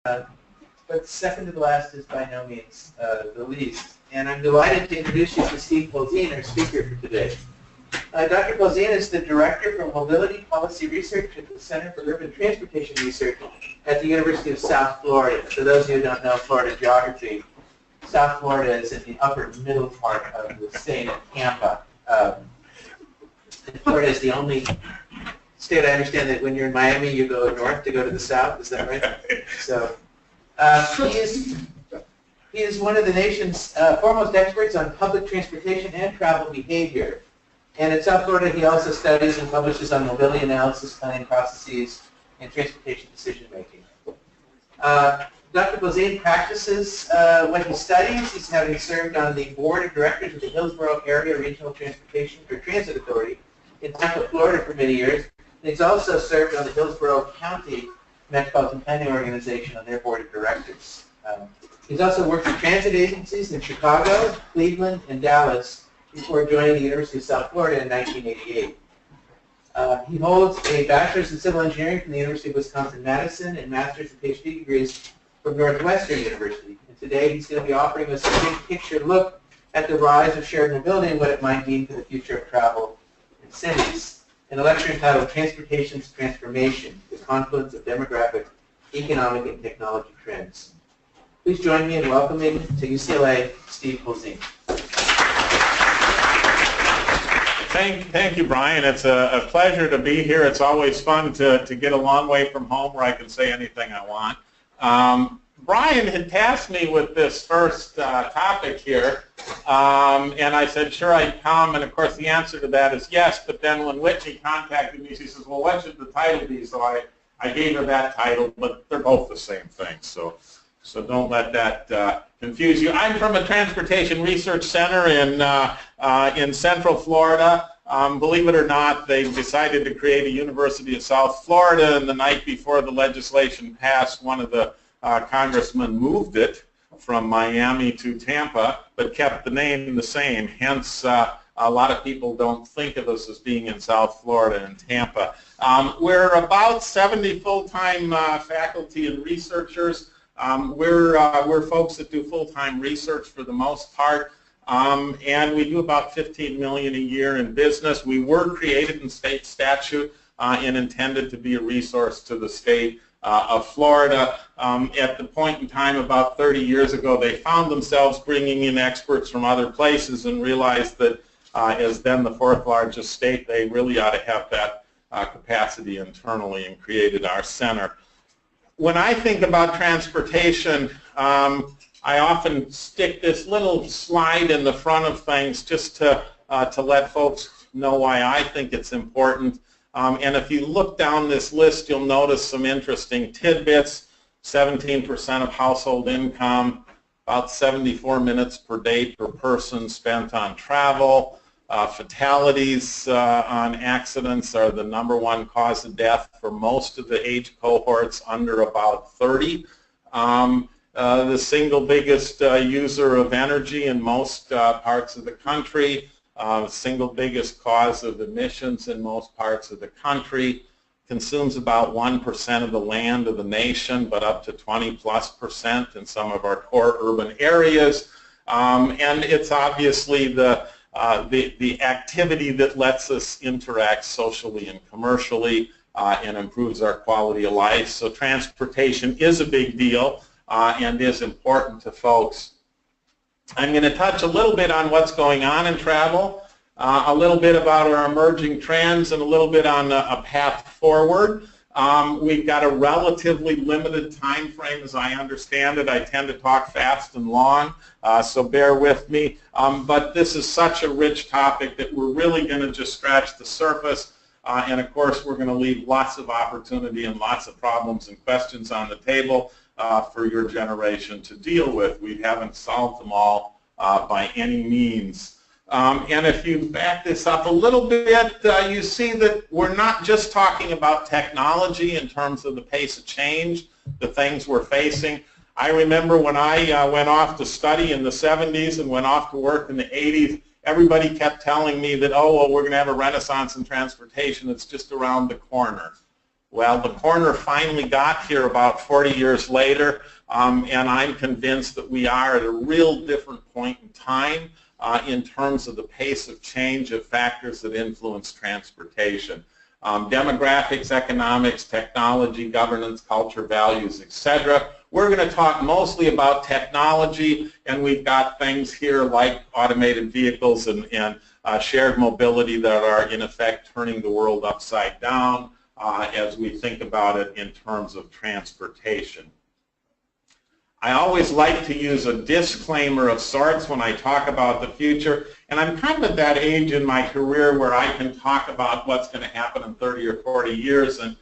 but second to the last is by no means the least. And I'm delighted to introduce you to Steve Polzin, our speaker for today. Dr. Polzin is the Director for Mobility Policy Research at the Center for Urban Transportation Research at the University of South Florida. For those of you who don't know Florida geography, South Florida is in the upper middle part of the state of Tampa. And Florida is the only state, I understand, that when you're in Miami, you go north to go to the south. Is that right? So he is one of the nation's foremost experts on public transportation and travel behavior. And at South Florida, he also studies and publishes on mobility analysis, planning processes, and transportation decision-making. Dr. Polzin practices what he studies. He's having served on the board of directors of the Hillsborough Area Regional Transportation or Transit Authority in Tampa, Florida for many years. And he's also served on the Hillsborough County Metropolitan Planning Organization on their board of directors. He's also worked for transit agencies in Chicago, Cleveland, and Dallas before joining the University of South Florida in 1988. He holds a bachelor's in civil engineering from the University of Wisconsin-Madison and master's and PhD degrees from Northwestern University. And today he's going to be offering us a big picture look at the rise of shared mobility and what it might mean for the future of travel in cities. In a lecture entitled Transportation's Transformation, the Confluence of Demographic, Economic, and Technology Trends. Please join me in welcoming to UCLA, Steve Polzin. Thank you, Brian. It's a pleasure to be here. It's always fun to get a long way from home where I can say anything I want. Brian had tasked me with this first topic here, and I said, sure, I'd come, and of course the answer to that is yes, but then when Whitney contacted me, she says, well, what should the title be? So I gave her that title, but they're both the same thing, so don't let that confuse you. I'm from a transportation research center in Central Florida. Believe it or not, they decided to create a University of South Florida, and the night before the legislation passed, one of the congressmen moved it from Miami to Tampa, but kept the name the same. Hence, a lot of people don't think of us as being in South Florida and Tampa. We're about 70 full-time faculty and researchers. We're folks that do full-time research for the most part, and we do about $15 million a year in business. We were created in state statute and intended to be a resource to the state of Florida. At the point in time about 30 years ago, they found themselves bringing in experts from other places and realized that as then the fourth largest state, they really ought to have that capacity internally, and created our center. When I think about transportation, I often stick this little slide in the front of things just to let folks know why I think it's important. And if you look down this list, you'll notice some interesting tidbits. 17% of household income, about 74 minutes per day per person spent on travel. Fatalities on accidents are the #1 cause of death for most of the age cohorts under about 30. The single biggest user of energy in most parts of the country, single biggest cause of emissions in most parts of the country, consumes about 1% of the land of the nation, but up to 20+% in some of our core urban areas. And it's obviously the activity that lets us interact socially and commercially and improves our quality of life. So transportation is a big deal and is important to folks. I'm going to touch a little bit on what's going on in travel, a little bit about our emerging trends, and a little bit on a path forward. We've got a relatively limited time frame as I understand it. I tend to talk fast and long, so bear with me. But this is such a rich topic that we're really going to just scratch the surface. And of course, we're going to leave lots of opportunity and lots of problems and questions on the table for your generation to deal with. We haven't solved them all by any means. And if you back this up a little bit, you see that we're not just talking about technology in terms of the pace of change, the things we're facing. I remember when I went off to study in the 70s and went off to work in the 80s, everybody kept telling me that, oh, well, we're going to have a renaissance in transportation. It's just around the corner. Well, the corner finally got here about 40 years later, and I'm convinced that we are at a real different point in time in terms of the pace of change of factors that influence transportation. Demographics, economics, technology, governance, culture, values, etc. We're going to talk mostly about technology, and we've got things here like automated vehicles and shared mobility that are in effect turning the world upside down as we think about it in terms of transportation. I always like to use a disclaimer of sorts when I talk about the future, and I'm kind of at that age in my career where I can talk about what's going to happen in 30 or 40 years and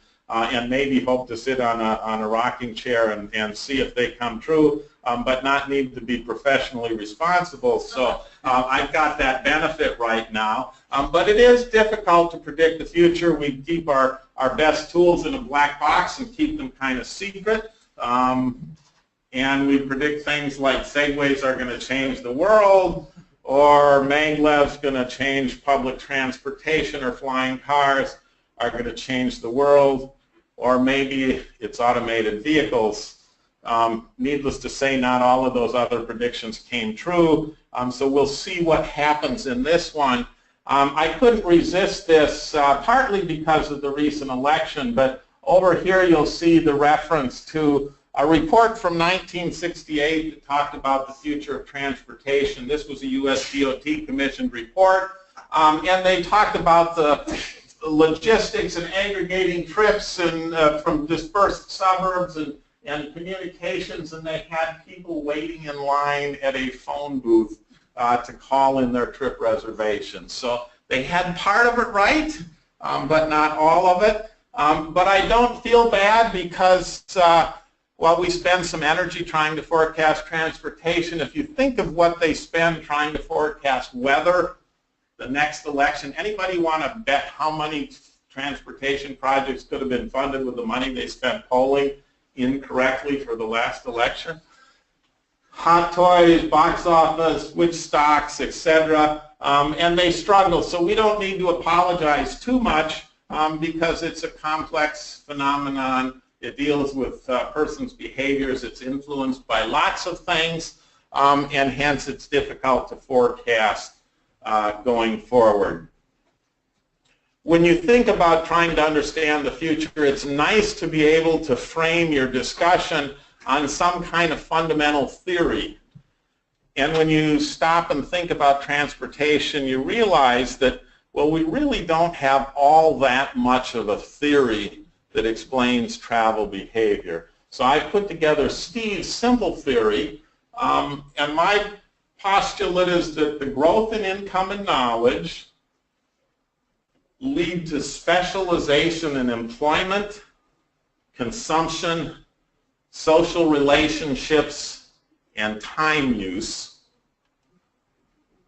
maybe hope to sit on a rocking chair and see if they come true, but not need to be professionally responsible. So I've got that benefit right now. But it is difficult to predict the future. We keep our best tools in a black box and keep them kind of secret. And we predict things like segways are going to change the world, or maglev's going to change public transportation, or flying cars are going to change the world, or maybe it's automated vehicles. Needless to say, not all of those other predictions came true, so we'll see what happens in this one. I couldn't resist this, partly because of the recent election, but over here you'll see the reference to a report from 1968 that talked about the future of transportation. This was a US DOT commissioned report, and they talked about the logistics and aggregating trips and from dispersed suburbs and communications, and they had people waiting in line at a phone booth to call in their trip reservations. So they had part of it right, but not all of it. But I don't feel bad because while we spend some energy trying to forecast transportation, if you think of what they spend trying to forecast weather, the next election, anybody want to bet how many transportation projects could have been funded with the money they spent polling incorrectly for the last election? Hot toys, box office, which stocks, etc. And they struggle. So we don't need to apologize too much because it's a complex phenomenon. It deals with persons' behaviors. It's influenced by lots of things, and hence it's difficult to forecast going forward. When you think about trying to understand the future, it's nice to be able to frame your discussion on some kind of fundamental theory. And when you stop and think about transportation, you realize that, well, we really don't have all that much of a theory that explains travel behavior. So I've put together Steve's simple theory, and my postulate is that the growth in income and knowledge lead to specialization in employment, consumption, social relationships, and time use.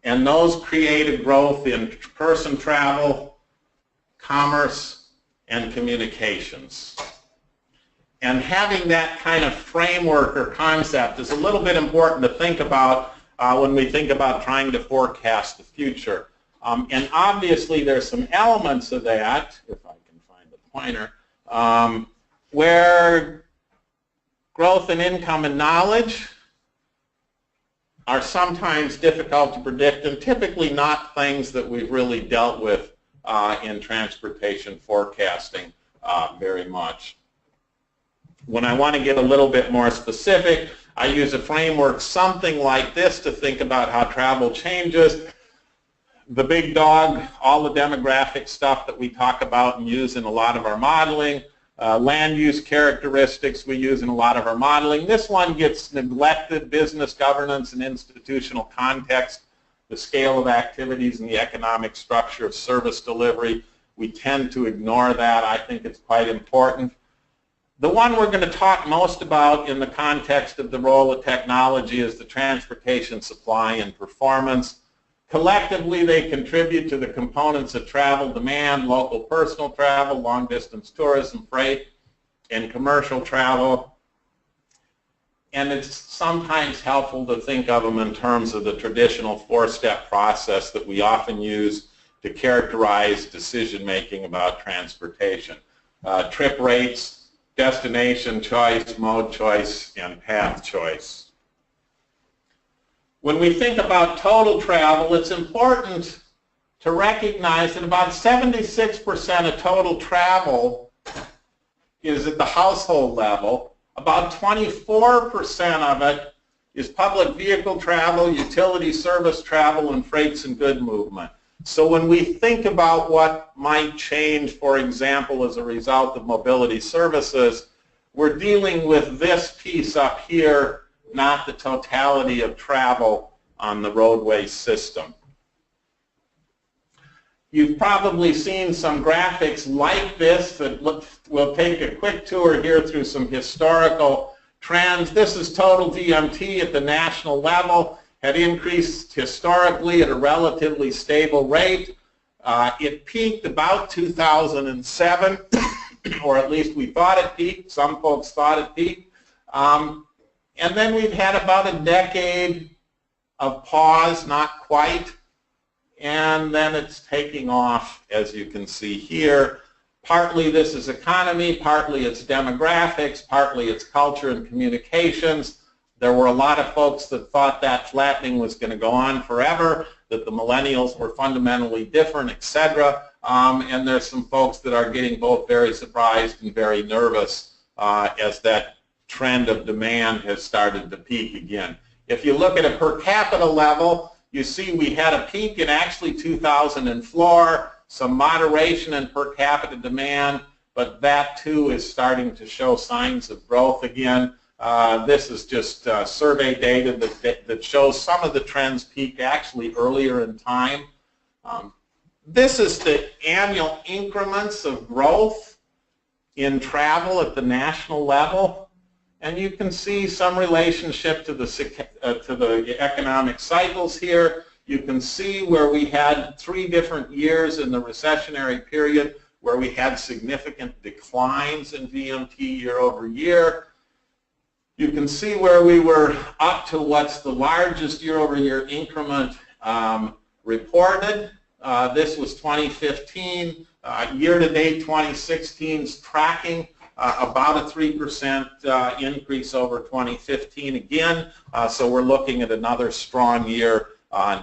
And those create a growth in person travel, commerce, and communications. And having that kind of framework or concept is a little bit important to think about when we think about trying to forecast the future. And obviously there's some elements of that, if I can find the pointer, where growth in income and knowledge are sometimes difficult to predict and typically not things that we've really dealt with in transportation forecasting very much. When I want to get a little bit more specific, I use a framework something like this to think about how travel changes. The big dog, all the demographic stuff that we talk about and use in a lot of our modeling, land use characteristics we use in a lot of our modeling. This one gets neglected: business governance and institutional context, the scale of activities and the economic structure of service delivery. We tend to ignore that. I think it's quite important. The one we're going to talk most about in the context of the role of technology is the transportation supply and performance. Collectively, they contribute to the components of travel demand: local personal travel, long-distance tourism, freight, and commercial travel. And it's sometimes helpful to think of them in terms of the traditional four-step process that we often use to characterize decision-making about transportation. trip rates, destination choice, mode choice, and path choice. When we think about total travel, it's important to recognize that about 76% of total travel is at the household level. About 24% of it is public vehicle travel, utility service travel, and freights and good movement. So when we think about what might change, for example, as a result of mobility services, we're dealing with this piece up here, not the totality of travel on the roadway system. You've probably seen some graphics like this that we'll take a quick tour here through some historical trends. This is total VMT at the national level, had increased historically at a relatively stable rate. It peaked about 2007, or at least we thought it peaked. Some folks thought it peaked. And then we've had about a decade of pause, not quite. And then it's taking off, as you can see here. Partly this is economy, partly it's demographics, partly it's culture and communications. There were a lot of folks that thought that flattening was going to go on forever, that the millennials were fundamentally different, etc. And there's some folks that are getting both very surprised and very nervous as that trend of demand has started to peak again. If you look at a per capita level, you see we had a peak in actually 2004, some moderation in per capita demand, but that too is starting to show signs of growth again. This is just survey data that shows some of the trends peaked actually earlier in time. This is the annual increments of growth in travel at the national level. And you can see some relationship to the economic cycles here. You can see where we had 3 different years in the recessionary period where we had significant declines in VMT year over year. You can see where we were up to what's the largest year over year increment reported. This was 2015. Year to date 2016's tracking about a 3% increase over 2015 again. So we're looking at another strong year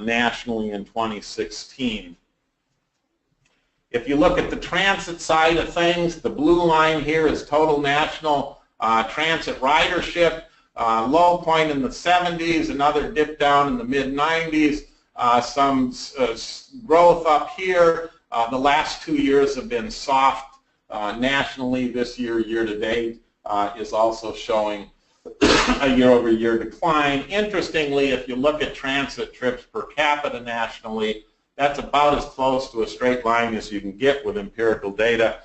nationally in 2016. If you look at the transit side of things, the blue line here is total national transit ridership. Low point in the 70s, another dip down in the mid-90s, some growth up here. The last 2 years have been soft. Nationally, this year, year to date, is also showing a year-over-year decline. Interestingly, if you look at transit trips per capita nationally, that's about as close to a straight line as you can get with empirical data,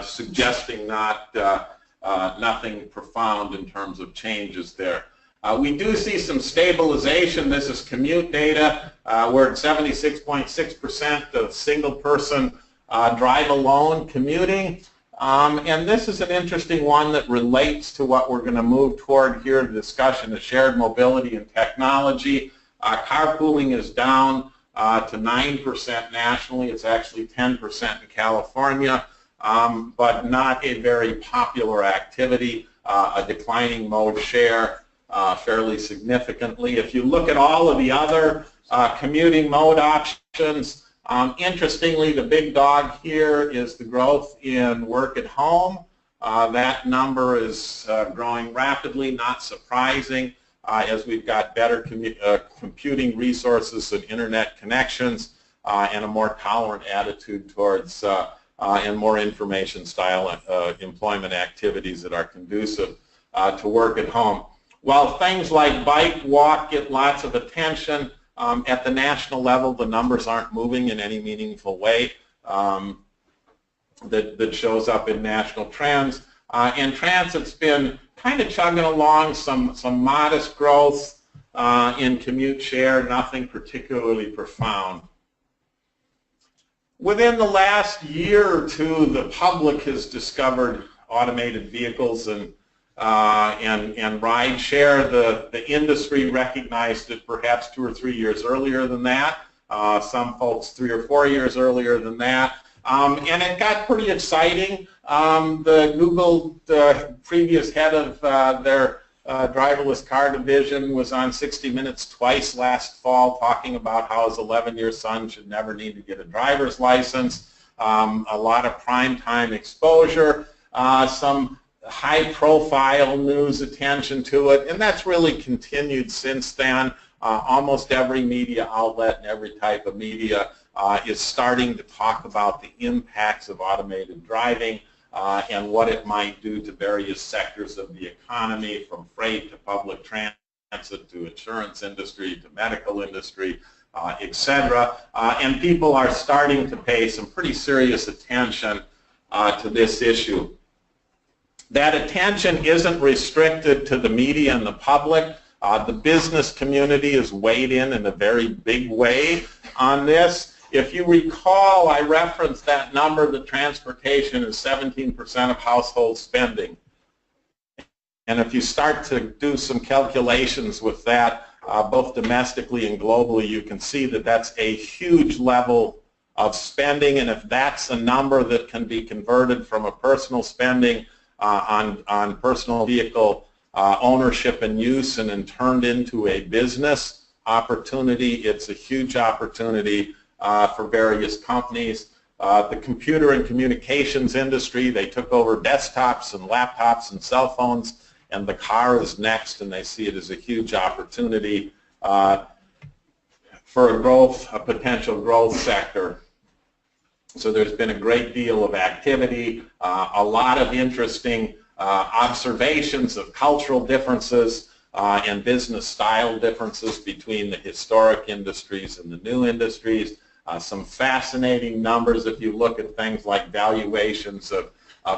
suggesting nothing profound in terms of changes there. We do see some stabilization. This is commute data. We're at 76.6% of single-person drive alone commuting. And this is an interesting one that relates to what we're going to move toward here in the discussion of shared mobility and technology. Carpooling is down to 9% nationally. It's actually 10% in California, but not a very popular activity. A declining mode share fairly significantly. If you look at all of the other commuting mode options, interestingly, the big dog here is the growth in work at home. That number is growing rapidly, not surprising, as we've got better computing resources and internet connections and a more tolerant attitude towards and more information style employment activities that are conducive to work at home. While things like bike, walk get lots of attention, at the national level, the numbers aren't moving in any meaningful way that shows up in national trends. And transit's been kind of chugging along, some modest growth in commute share, nothing particularly profound. Within the last year or two, the public has discovered automated vehicles and ride share. The industry recognized it perhaps 2 or 3 years earlier than that. Some folks 3 or 4 years earlier than that. And it got pretty exciting. The Google previous head of their driverless car division was on 60 Minutes twice last fall talking about how his 11-year son should never need to get a driver's license. A lot of primetime exposure, some high-profile news attention to it, and that's really continued since then. Almost every media outlet and every type of media is starting to talk about the impacts of automated driving and what it might do to various sectors of the economy, from freight to public transit to insurance industry to medical industry, etc. And people are starting to pay some pretty serious attention to this issue. That attention isn't restricted to the media and the public. The business community has weighed in a very big way on this. If you recall, I referenced that number that transportation is 17% of household spending. And if you start to do some calculations with that, both domestically and globally, you can see that that's a huge level of spending. And if that's a number that can be converted from a personal spending on personal vehicle ownership and use and then turned into a business opportunity, it's a huge opportunity for various companies. The computer and communications industry, they took over desktops and laptops and cell phones, and the car is next, and they see it as a huge opportunity for a potential growth sector. So there's been a great deal of activity, a lot of interesting observations of cultural differences and business style differences between the historic industries and the new industries. Some fascinating numbers if you look at things like valuations of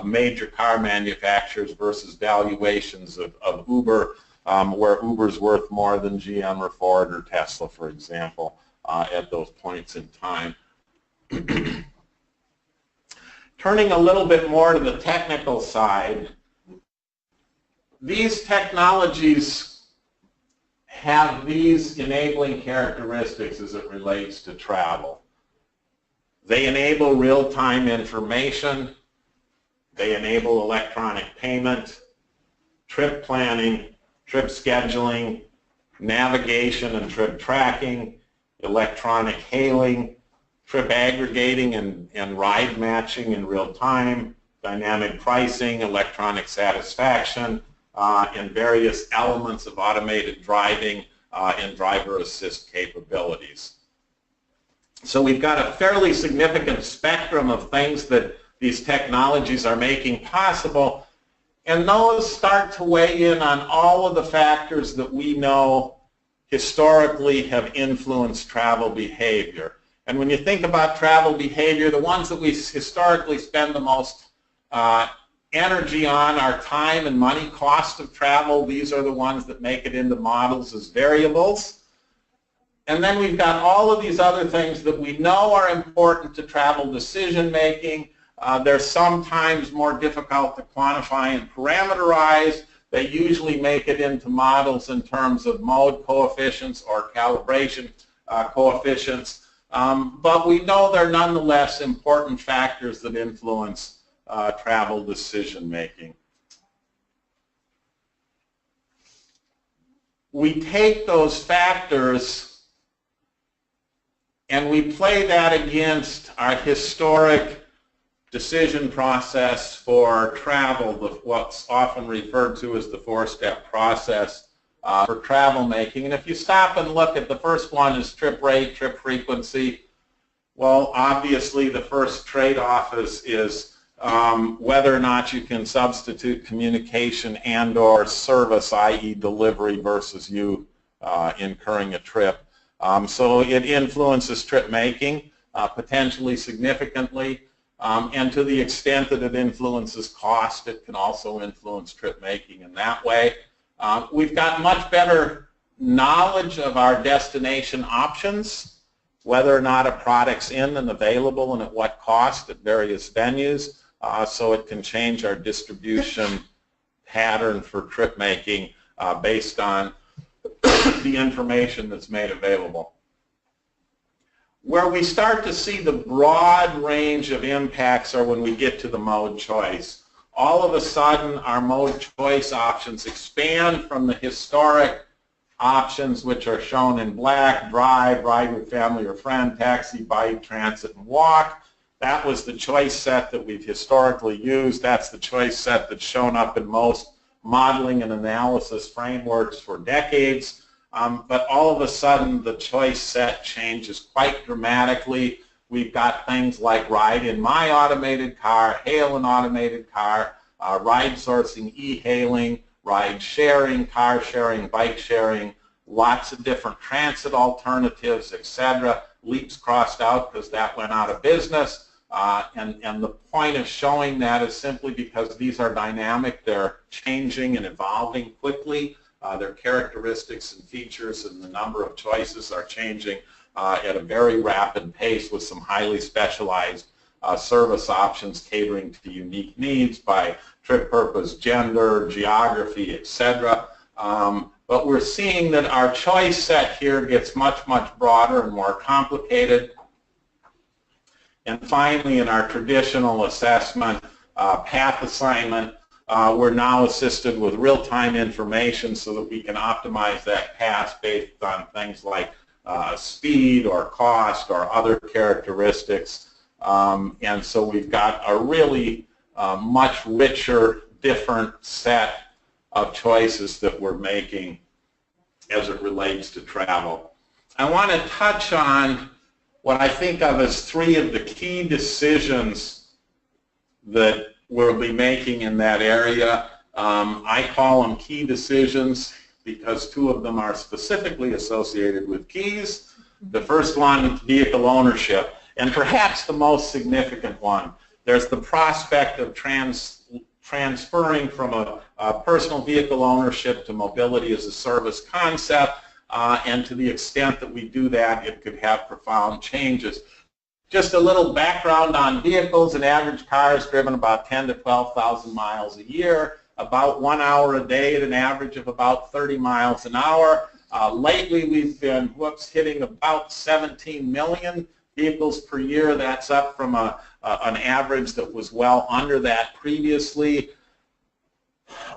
major car manufacturers versus valuations of Uber, where Uber's worth more than GM or Ford or Tesla, for example, at those points in time. Turning a little bit more to the technical side, these technologies have these enabling characteristics as it relates to travel. They enable real-time information, they enable electronic payment, trip planning, trip scheduling, navigation and trip tracking, electronic hailing, trip aggregating and ride matching in real time, dynamic pricing, electronic satisfaction, and various elements of automated driving and driver assist capabilities. So we've got a fairly significant spectrum of things that these technologies are making possible, and those start to weigh in on all of the factors that we know historically have influenced travel behavior. And when you think about travel behavior, the ones that we historically spend the most energy on are time and money cost of travel. These are the ones that make it into models as variables. And then we've got all of these other things that we know are important to travel decision making. They're sometimes more difficult to quantify and parameterize. They usually make it into models in terms of mode coefficients or calibration coefficients. But we know they're nonetheless important factors that influence travel decision making. We take those factors and we play that against our historic decision process for travel, what's often referred to as the four-step process for travel making. And if you stop and look at the first one is trip rate, trip frequency. Well, obviously the first trade-off is whether or not you can substitute communication and or service, i.e. delivery, versus you incurring a trip. So it influences trip making potentially significantly, and to the extent that it influences cost, it can also influence trip making in that way. We've got much better knowledge of our destination options, whether or not a product's in and available and at what cost at various venues, so it can change our distribution pattern for trip making based on the information that's made available. Where we start to see the broad range of impacts are when we get to the mode choice. All of a sudden, our mode choice options expand from the historic options, which are shown in black: drive, ride with family or friend, taxi, bike, transit, and walk. That was the choice set that we've historically used. That's the choice set that's shown up in most modeling and analysis frameworks for decades. But all of a sudden, the choice set changes quite dramatically. We've got things like ride in my automated car, hail an automated car, ride sourcing, e-hailing, ride sharing, car sharing, bike sharing, lots of different transit alternatives, etc. Leaps crossed out because that went out of business. And the point of showing that is simply because these are dynamic. They're changing and evolving quickly. Their characteristics and features and the number of choices are changing at a very rapid pace, with some highly specialized service options catering to unique needs by trip purpose, gender, geography, etc. But we're seeing that our choice set here gets much, much broader and more complicated. And finally, in our traditional assessment, path assignment, we're now assisted with real-time information so that we can optimize that path based on things like speed or cost or other characteristics. And so we've got a really much richer, different set of choices that we're making as it relates to travel. I want to touch on what I think of as three of the key decisions that we'll be making in that area. I call them key decisions because two of them are specifically associated with keys. The first one, vehicle ownership, and perhaps the most significant one. There's the prospect of transferring from a personal vehicle ownership to mobility as a service concept, and to the extent that we do that, it could have profound changes. Just a little background on vehicles. An average car is driven about 10 to 12,000 miles a year, about 1 hour a day at an average of about 30 miles an hour. Lately, we've been hitting about 17 million vehicles per year. That's up from an average that was well under that previously.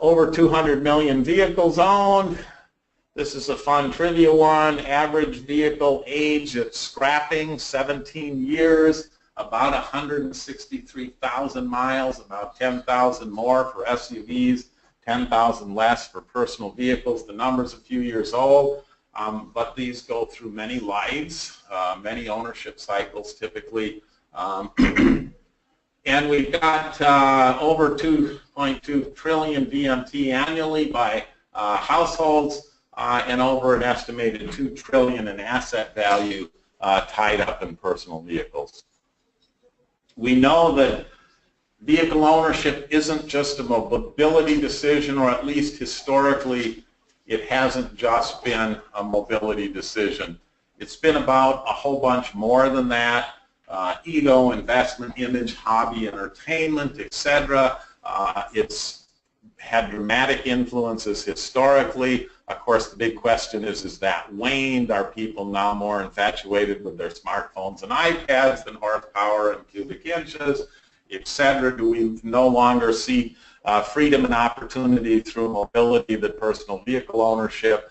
Over 200 million vehicles owned. This is a fun trivia one. Average vehicle age at scrapping, 17 years, about 163,000 miles, about 10,000 more for SUVs, 10,000 less for personal vehicles. The number's a few years old, but these go through many lives, many ownership cycles typically. And we've got over 2.2 trillion VMT annually by households, and over an estimated $2 trillion in asset value tied up in personal vehicles. We know that vehicle ownership isn't just a mobility decision, or at least historically it hasn't just been a mobility decision. It's been about a whole bunch more than that. Ego, investment, image, hobby, entertainment, etc. It's had dramatic influences historically. Of course, the big question is that waned? Are people now more infatuated with their smartphones and iPads than horsepower and cubic inches, etc.? Do we no longer see freedom and opportunity through mobility than personal vehicle ownership?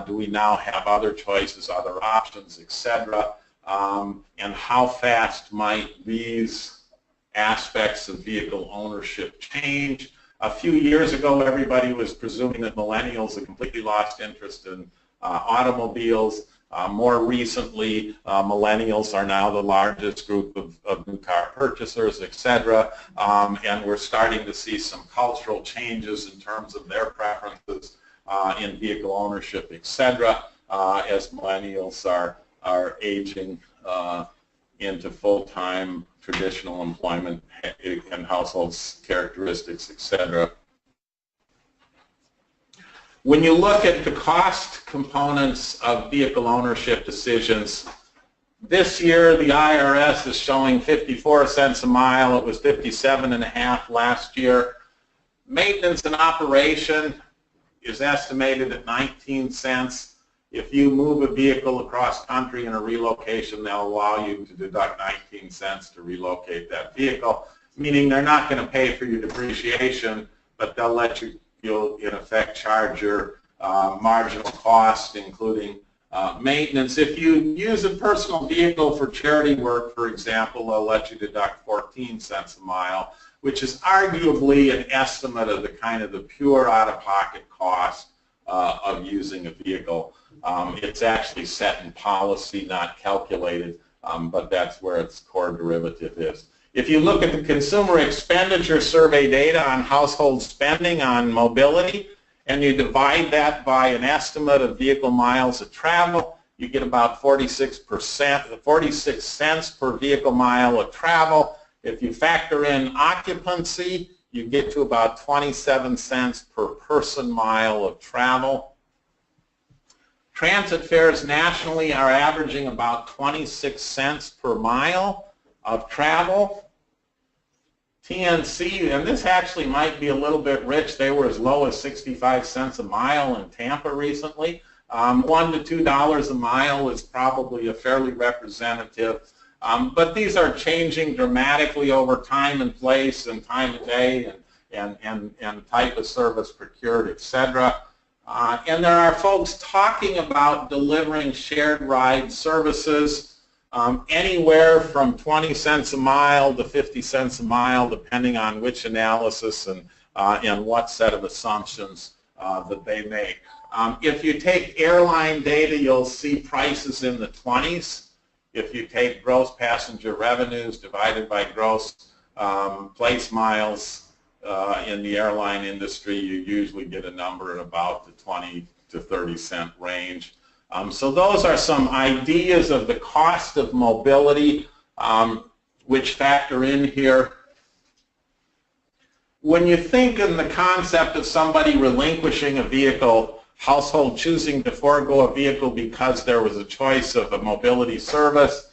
Do we now have other choices, other options, etc.? And how fast might these aspects of vehicle ownership change? A few years ago, everybody was presuming that millennials had completely lost interest in automobiles. More recently, millennials are now the largest group of new car purchasers, etc. And we're starting to see some cultural changes in terms of their preferences in vehicle ownership, etc. As millennials are aging into full-time traditional employment and households characteristics, etc. When you look at the cost components of vehicle ownership decisions, this year the IRS is showing 54 cents a mile. It was 57.5 last year. Maintenance and operation is estimated at 19 cents. If you move a vehicle across country in a relocation, they'll allow you to deduct 19 cents to relocate that vehicle, meaning they're not going to pay for your depreciation, but they'll let you, you'll in effect charge your marginal cost, including maintenance. If you use a personal vehicle for charity work, for example, they'll let you deduct 14 cents a mile, which is arguably an estimate of the kind of the pure out-of-pocket cost of using a vehicle. It's actually set in policy, not calculated, but that's where its core derivative is. If you look at the Consumer Expenditure Survey data on household spending on mobility, and you divide that by an estimate of vehicle miles of travel, you get about 46 cents per vehicle mile of travel. If you factor in occupancy, you get to about 27 cents per person mile of travel. Transit fares nationally are averaging about 26 cents per mile of travel. TNC, and this actually might be a little bit rich, they were as low as 65 cents a mile in Tampa recently. $1 to $2 a mile is probably a fairly representative, but these are changing dramatically over time and place and time of day and type of service procured, etc. And there are folks talking about delivering shared ride services anywhere from 20 cents a mile to 50 cents a mile, depending on which analysis and what set of assumptions that they make. If you take airline data, you'll see prices in the 20s. If you take gross passenger revenues divided by gross place miles in the airline industry, you usually get a number in about the 20 to 30 cent range. So those are some ideas of the cost of mobility which factor in here. When you think in the concept of somebody relinquishing a vehicle, household choosing to forego a vehicle because there was a choice of a mobility service,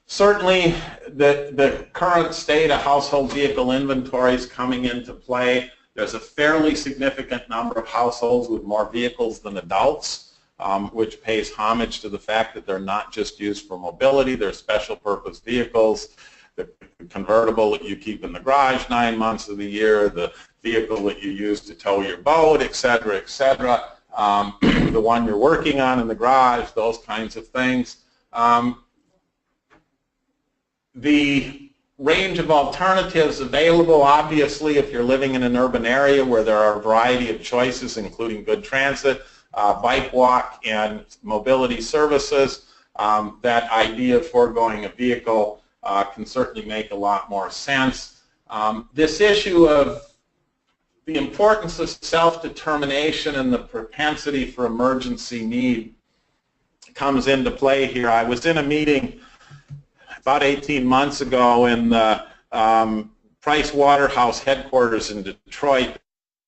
certainly the current state of household vehicle inventory is coming into play. There's a fairly significant number of households with more vehicles than adults, which pays homage to the fact that they're not just used for mobility, they're special purpose vehicles. The convertible that you keep in the garage 9 months of the year, the vehicle that you use to tow your boat, etc., etc., the one you're working on in the garage, those kinds of things. The range of alternatives available, obviously, if you're living in an urban area where there are a variety of choices, including good transit, bike, walk, and mobility services, that idea of foregoing a vehicle can certainly make a lot more sense. This issue of the importance of self-determination and the propensity for emergency need comes into play here. I was in a meeting about 18 months ago in the Price Waterhouse headquarters in Detroit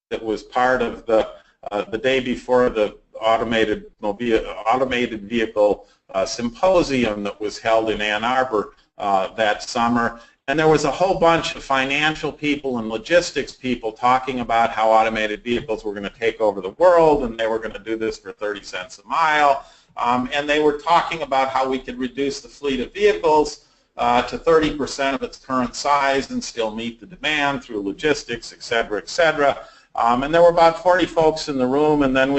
that was part of the day before the automated vehicle symposium that was held in Ann Arbor that summer. And there was a whole bunch of financial people and logistics people talking about how automated vehicles were going to take over the world, and they were going to do this for 30 cents a mile. And they were talking about how we could reduce the fleet of vehicles to 30% of its current size and still meet the demand through logistics, et cetera, et cetera. And there were about 40 folks in the room, and then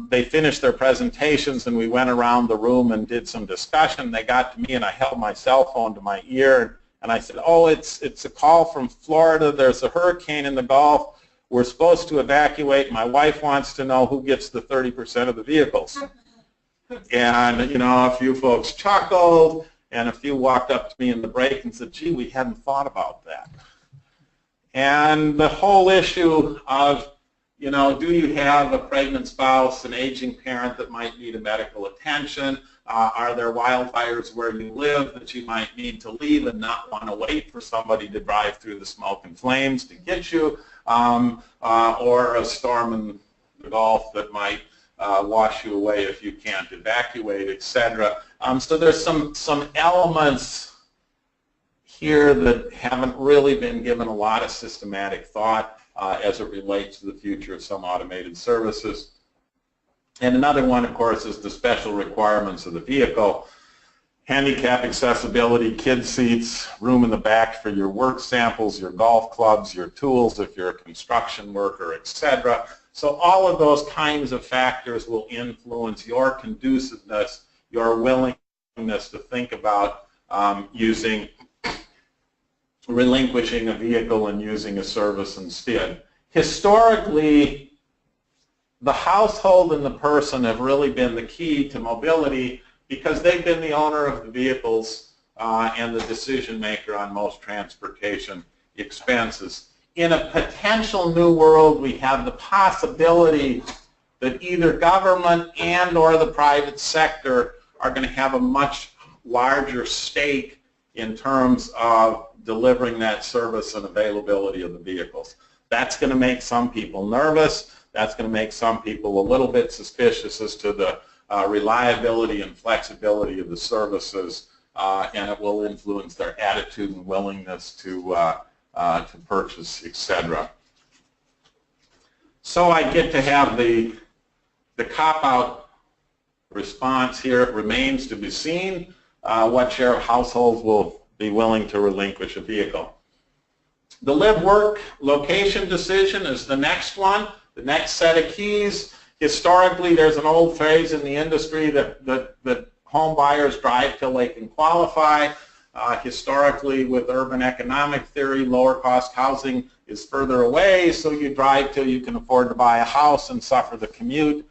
they finished their presentations, and we went around the room and did some discussion. They got to me, and I held my cell phone to my ear, and I said, oh, it's a call from Florida. There's a hurricane in the Gulf. We're supposed to evacuate. My wife wants to know who gets the 30% of the vehicles. And, you know, a few folks chuckled, and a few walked up to me in the break and said, gee, we hadn't thought about that. And the whole issue of, you know, do you have a pregnant spouse, an aging parent that might need a medical attention? Are there wildfires where you live that you might need to leave and not want to wait for somebody to drive through the smoke and flames to get you, or a storm in the Gulf that might wash you away if you can't evacuate, etc. So there's some elements here that haven't really been given a lot of systematic thought as it relates to the future of some automated services. And another one, of course, is the special requirements of the vehicle. Handicap accessibility, kid seats, room in the back for your work samples, your golf clubs, your tools if you're a construction worker, etc. So all of those kinds of factors will influence your conduciveness, your willingness to think about relinquishing a vehicle and using a service instead. Historically, the household and the person have really been the key to mobility because they've been the owner of the vehicles and the decision maker on most transportation expenses. In a potential new world, we have the possibility that either government and or the private sector are going to have a much larger stake in terms of delivering that service and availability of the vehicles. That's going to make some people nervous. That's going to make some people a little bit suspicious as to the reliability and flexibility of the services, and it will influence their attitude and willingness to purchase, etc. So I get to have the cop-out response here. It remains to be seen what share of households will be willing to relinquish a vehicle. The LiveWork Location decision is the next one, the next set of keys. Historically, there's an old phrase in the industry that home buyers drive till they can qualify. Historically, with urban economic theory, lower cost housing is further away, so you drive till you can afford to buy a house and suffer the commute,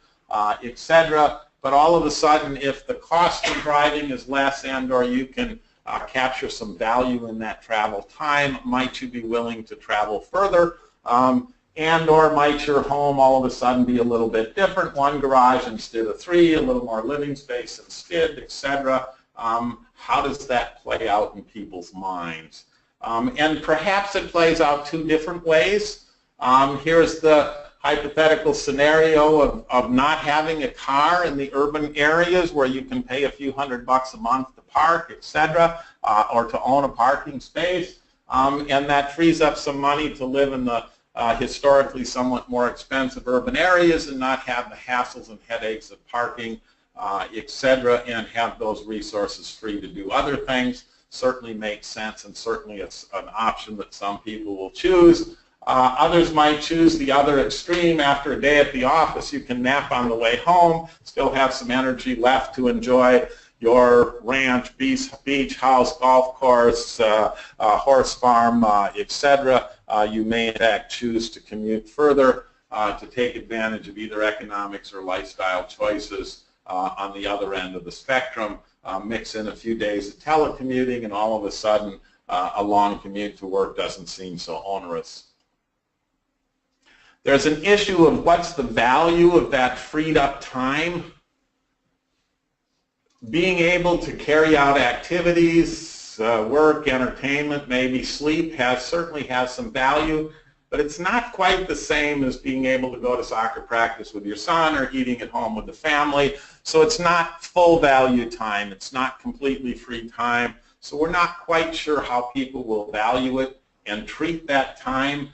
etc. But all of a sudden, if the cost of driving is less and or you can capture some value in that travel time, might you be willing to travel further? And or might your home all of a sudden be a little bit different, one garage instead of three, a little more living space instead, etc. How does that play out in people's minds? And perhaps it plays out two different ways. Here's the hypothetical scenario of not having a car in the urban areas where you can pay a few $100 a month to park, etc., or to own a parking space, and that frees up some money to live in the historically somewhat more expensive urban areas and not have the hassles and headaches of parking, etc., and have those resources free to do other things. Certainly makes sense, and certainly it's an option that some people will choose. Others might choose the other extreme. After a day at the office, you can nap on the way home, still have some energy left to enjoy your ranch, beach house, golf course, horse farm, etc. You may in fact choose to commute further to take advantage of either economics or lifestyle choices on the other end of the spectrum. Mix in a few days of telecommuting, and all of a sudden a long commute to work doesn't seem so onerous. There's an issue of what's the value of that freed up time. Being able to carry out activities, work, entertainment, maybe sleep certainly has some value, but it's not quite the same as being able to go to soccer practice with your son or eating at home with the family. So it's not full value time. It's not completely free time. So we're not quite sure how people will value it and treat that time.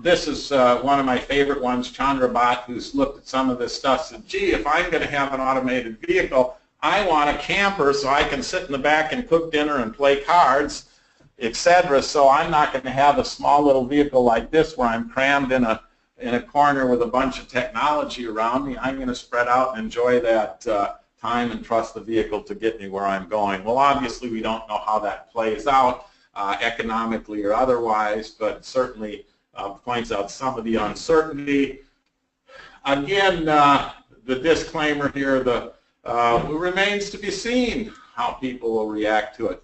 This is one of my favorite ones. Chandra Bhatt, who's looked at some of this stuff, said, gee, if I'm going to have an automated vehicle, I want a camper so I can sit in the back and cook dinner and play cards, etc. So I'm not going to have a small little vehicle like this where I'm crammed in a corner with a bunch of technology around me. I'm going to spread out and enjoy that time and trust the vehicle to get me where I'm going. Well, obviously we don't know how that plays out economically or otherwise, but certainly points out some of the uncertainty. Again, the disclaimer here, it remains to be seen how people will react to it.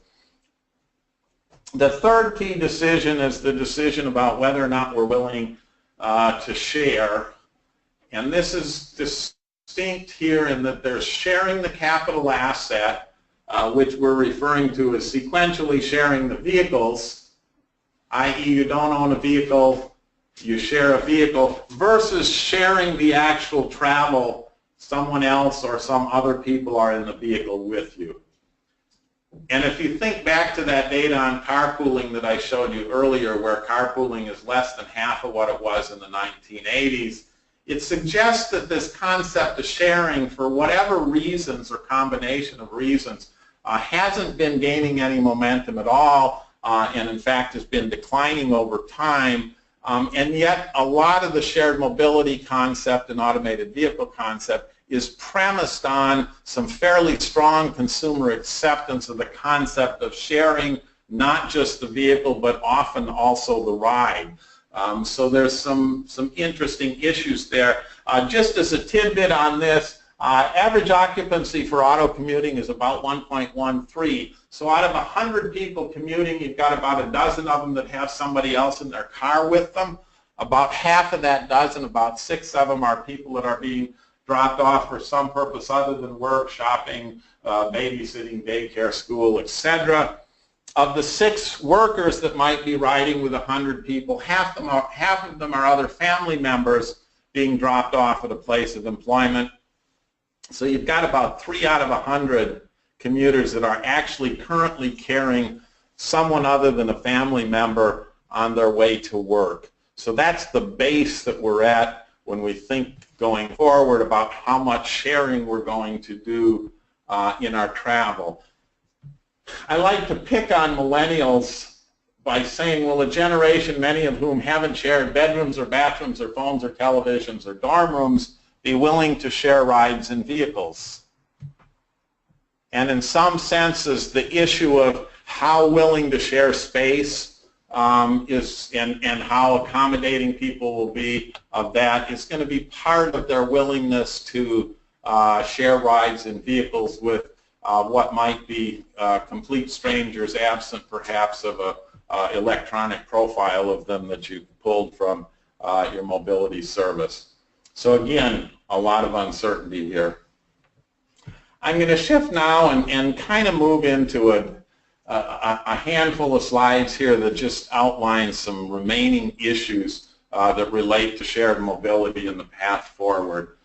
The third key decision is the decision about whether or not we're willing to share. And this is distinct here in that there's sharing the capital asset, which we're referring to as sequentially sharing the vehicles, i.e. you don't own a vehicle, you share a vehicle, versus sharing the actual travel. Someone else or some other people are in the vehicle with you. And if you think back to that data on carpooling that I showed you earlier, where carpooling is less than half of what it was in the 1980s, it suggests that this concept of sharing, for whatever reasons or combination of reasons, hasn't been gaining any momentum at all, and in fact has been declining over time. And yet a lot of the shared mobility concept and automated vehicle concept is premised on some fairly strong consumer acceptance of the concept of sharing not just the vehicle but often also the ride. So there's some interesting issues there. Just as a tidbit on this, average occupancy for auto commuting is about 1.13. So out of 100 people commuting, you've got about a dozen of them that have somebody else in their car with them. About half of that dozen, about 6 of them, are people that are being dropped off for some purpose other than work, shopping, babysitting, daycare, school, etc. Of the 6 workers that might be riding with 100 people, half of them are other family members being dropped off at a place of employment. So you've got about 3 out of 100 commuters that are actually currently carrying someone other than a family member on their way to work. So that's the base that we're at when we think going forward about how much sharing we're going to do in our travel. I like to pick on millennials by saying, well, a generation, many of whom haven't shared bedrooms or bathrooms or phones or televisions or dorm rooms, be willing to share rides in vehicles. And in some senses, the issue of how willing to share space and how accommodating people will be of that is going to be part of their willingness to share rides in vehicles with what might be complete strangers, absent perhaps of a electronic profile of them that you pulled from your mobility service. So again, a lot of uncertainty here. I'm going to shift now and kind of move into a handful of slides here that just outline some remaining issues that relate to shared mobility and the path forward.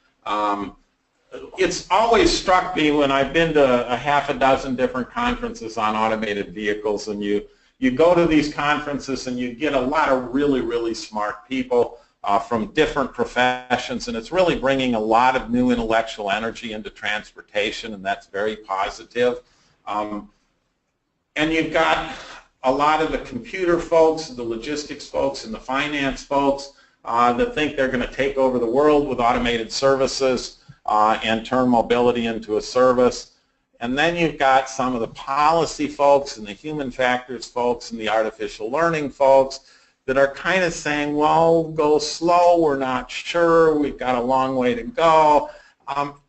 It's always struck me when I've been to a half a dozen different conferences on automated vehicles, and you go to these conferences and you get a lot of really, really smart people from different professions, and it's really bringing a lot of new intellectual energy into transportation, and that's very positive. And you've got a lot of the computer folks, the logistics folks, and the finance folks that think they're going to take over the world with automated services and turn mobility into a service. And then you've got some of the policy folks and the human factors folks and the artificial learning folks that are kind of saying, well, go slow, we're not sure, we've got a long way to go.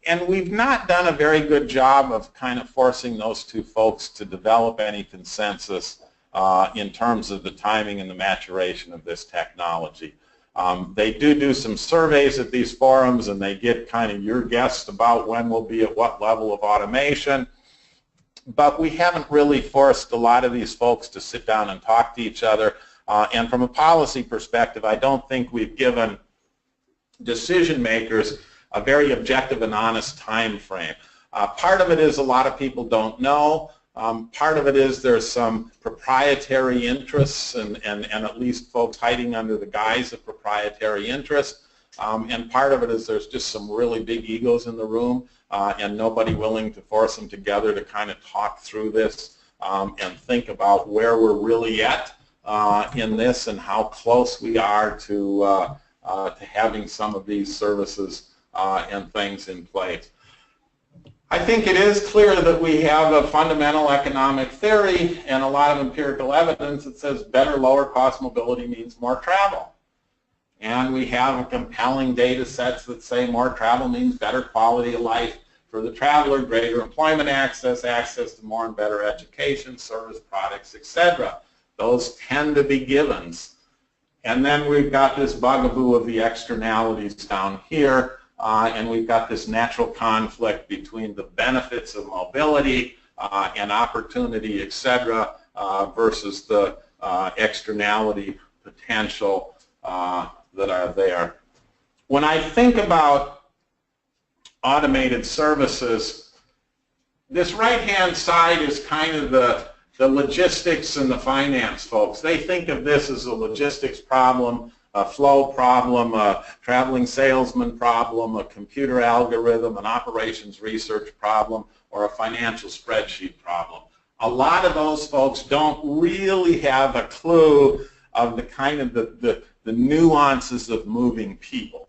And we've not done a very good job of kind of forcing those two folks to develop any consensus in terms of the timing and the maturation of this technology. They do some surveys at these forums, and they get kind of your guess about when we'll be at what level of automation. But we haven't really forced a lot of these folks to sit down and talk to each other. And from a policy perspective, I don't think we've given decision makers a very objective and honest time frame. Part of it is a lot of people don't know. Part of it is there's some proprietary interests and at least folks hiding under the guise of proprietary interest. And part of it is there's just some really big egos in the room and nobody willing to force them together to kind of talk through this and think about where we're really at in this and how close we are to having some of these services and things in place. I think it is clear that we have a fundamental economic theory and a lot of empirical evidence that says better lower cost mobility means more travel. And we have compelling data sets that say more travel means better quality of life for the traveler, greater employment access, access to more and better education, service products, etc. Those tend to be givens. And then we've got this bugaboo of the externalities down here. And we've got this natural conflict between the benefits of mobility and opportunity, etc., versus the externality potential that are there. When I think about automated services, this right-hand side is kind of the logistics and the finance folks. They think of this as a logistics problem flow problem, a traveling salesman problem, a computer algorithm, an operations research problem, or a financial spreadsheet problem. A lot of those folks don't really have a clue of the kind of the nuances of moving people.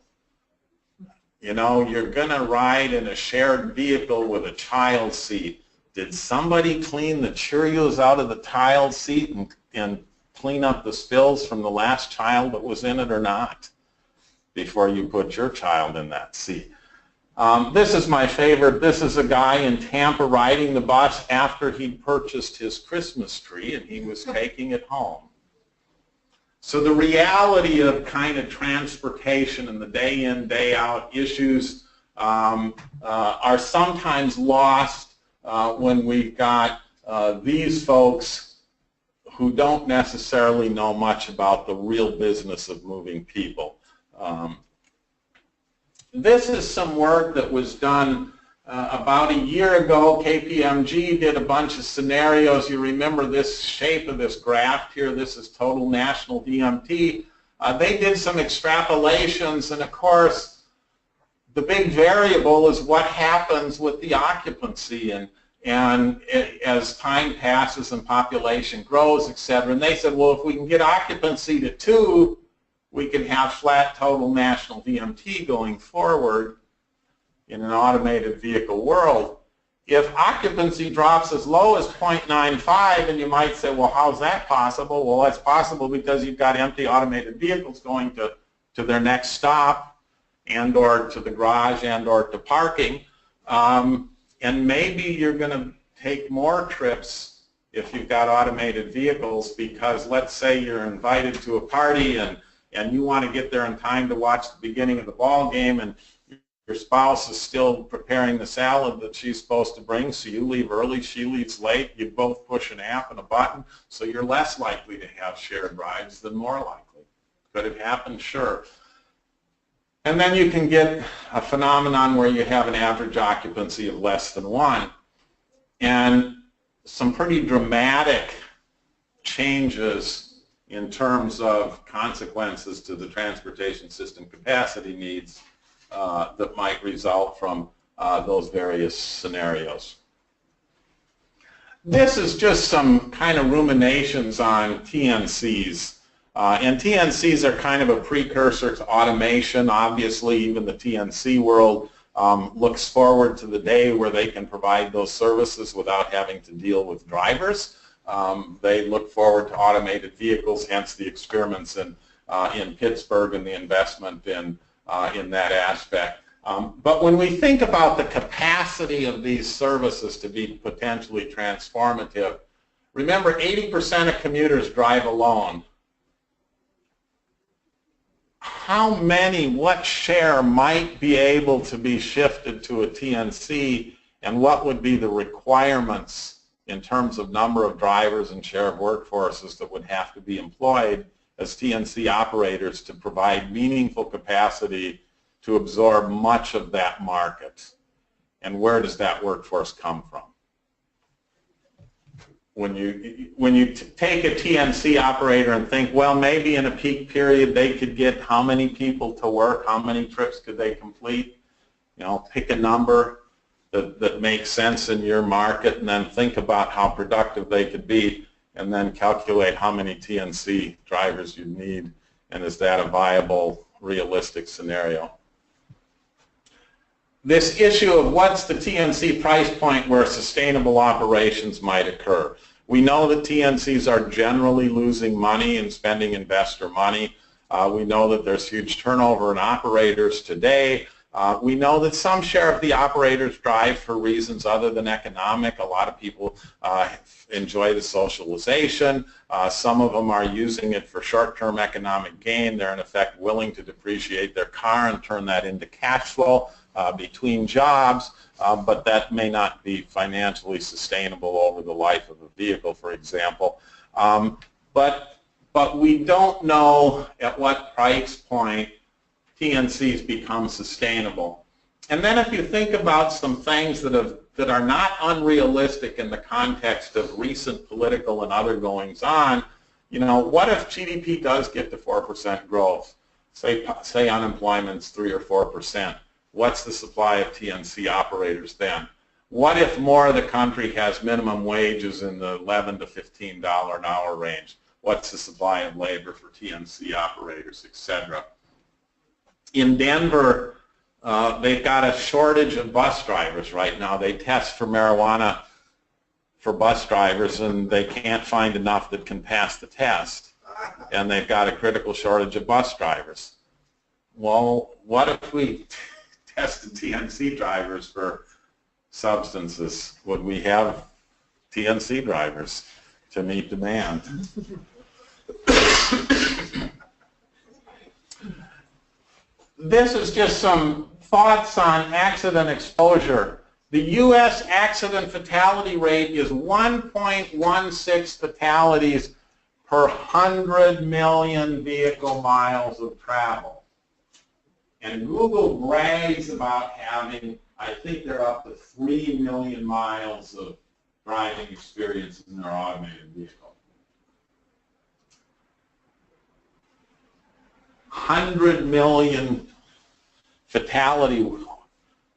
You know, you're going to ride in a shared vehicle with a child seat. Did somebody clean the Cheerios out of the child seat and clean up the spills from the last child that was in it or not before you put your child in that seat? This is my favorite. This is a guy in Tampa riding the bus after he purchased his Christmas tree and he was taking it home. So the reality of kind of transportation and the day in, day out issues are sometimes lost when we've got these folks who don't necessarily know much about the real business of moving people. This is some work that was done about a year ago. KPMG did a bunch of scenarios. You remember this shape of this graph here. This is total national DMT. They did some extrapolations, and of course, the big variable is what happens with the occupancy and as time passes and population grows, et cetera. And they said, well, if we can get occupancy to 2, we can have flat total national DMT going forward in an automated vehicle world. If occupancy drops as low as 0.95, and you might say, well, how's that possible? Well, that's possible because you've got empty automated vehicles going to their next stop and or to the garage and or to parking. And maybe you're going to take more trips if you've got automated vehicles because let's say you're invited to a party and you want to get there in time to watch the beginning of the ball game and your spouse is still preparing the salad that she's supposed to bring, so you leave early, she leaves late, you both push an app and a button, so you're less likely to have shared rides than more likely. Could it happen? Sure. And then you can get a phenomenon where you have an average occupancy of less than 1. And some pretty dramatic changes in terms of consequences to the transportation system capacity needs that might result from those various scenarios. This is just some kind of ruminations on TNCs. And TNCs are kind of a precursor to automation. Obviously, even the TNC world looks forward to the day where they can provide those services without having to deal with drivers. They look forward to automated vehicles, hence the experiments in Pittsburgh and the investment in that aspect. But when we think about the capacity of these services to be potentially transformative, remember 80% of commuters drive alone. How many, what share might be able to be shifted to a TNC, and what would be the requirements in terms of number of drivers and share of workforces that would have to be employed as TNC operators to provide meaningful capacity to absorb much of that market? And where does that workforce come from? When you take a TNC operator and think, well, maybe in a peak period they could get how many people to work, how many trips could they complete? You know, pick a number that makes sense in your market and then think about how productive they could be and then calculate how many TNC drivers you need, and is that a viable, realistic scenario? This issue of what's the TNC price point where sustainable operations might occur. We know that TNCs are generally losing money and spending investor money. We know that there's huge turnover in operators today. We know that some share of the operators drive for reasons other than economic. A lot of people enjoy the socialization. Some of them are using it for short-term economic gain. They're in effect willing to depreciate their car and turn that into cash flow between jobs, but that may not be financially sustainable over the life of a vehicle, for example. But we don't know at what price point TNCs become sustainable. And then if you think about some things that are not unrealistic in the context of recent political and other goings on, you know, what if GDP does get to 4% growth? say unemployment's 3 or 4%. What's the supply of TNC operators then? What if more of the country has minimum wages in the $11 to $15 an hour range? What's the supply of labor for TNC operators, etc.? In Denver, they've got a shortage of bus drivers right now. They test for marijuana for bus drivers, and they can't find enough that can pass the test. And they've got a critical shortage of bus drivers. Well, what if we tested TNC drivers for substances? Would we have TNC drivers to meet demand? This is just some thoughts on accident exposure. The U.S. accident fatality rate is 1.16 fatalities per 100 million vehicle miles of travel. And Google brags about having, I think they're up to 3 million miles of driving experience in their automated vehicle. 100 million fatality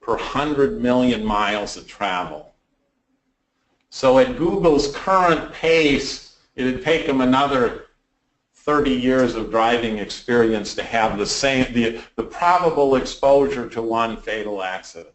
per 100 million miles of travel. So at Google's current pace, it would take them another 30 years of driving experience to have the probable exposure to one fatal accident.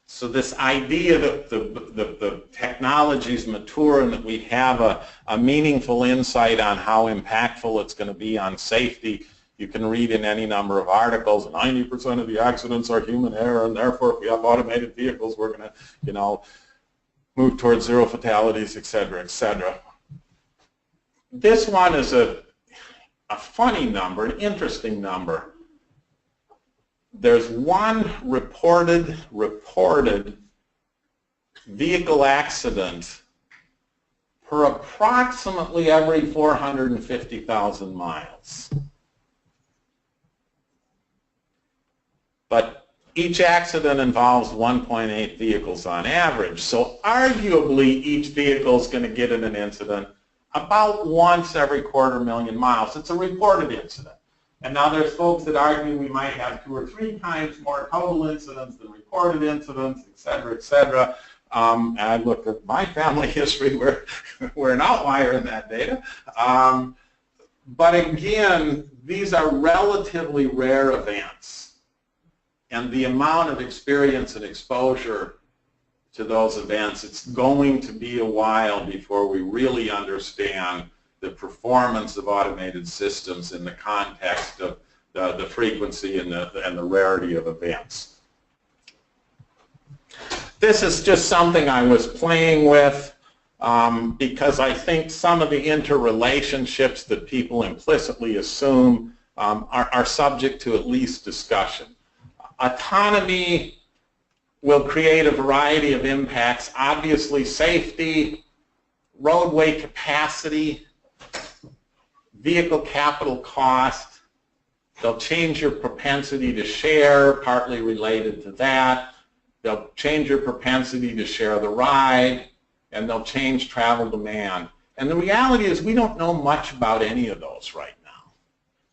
So this idea that the technology's mature and that we have a meaningful insight on how impactful it's going to be on safety, you can read in any number of articles. 90% of the accidents are human error, and therefore if we have automated vehicles, we're going to, move towards zero fatalities, et cetera, et cetera. This one is a funny number, an interesting number. There's one reported vehicle accident per approximately every 450,000 miles. But each accident involves 1.8 vehicles on average, so arguably each vehicle is going to get in an incident about once every 250,000 miles. It's a reported incident. And now there's folks that argue we might have 2 or 3 times more total incidents than reported incidents, et cetera, et cetera. And I looked at my family history, we're an outlier in that data. But again, these are relatively rare events. And the amount of experience and exposure to those events, it's going to be a while before we really understand the performance of automated systems in the context of the frequency and the rarity of events. This is just something I was playing with because I think some of the interrelationships that people implicitly assume are subject to at least discussion. Autonomy will create a variety of impacts. Obviously, safety, roadway capacity, vehicle capital cost. They'll change your propensity to share, partly related to that. They'll change your propensity to share the ride, and they'll change travel demand. And the reality is we don't know much about any of those right now.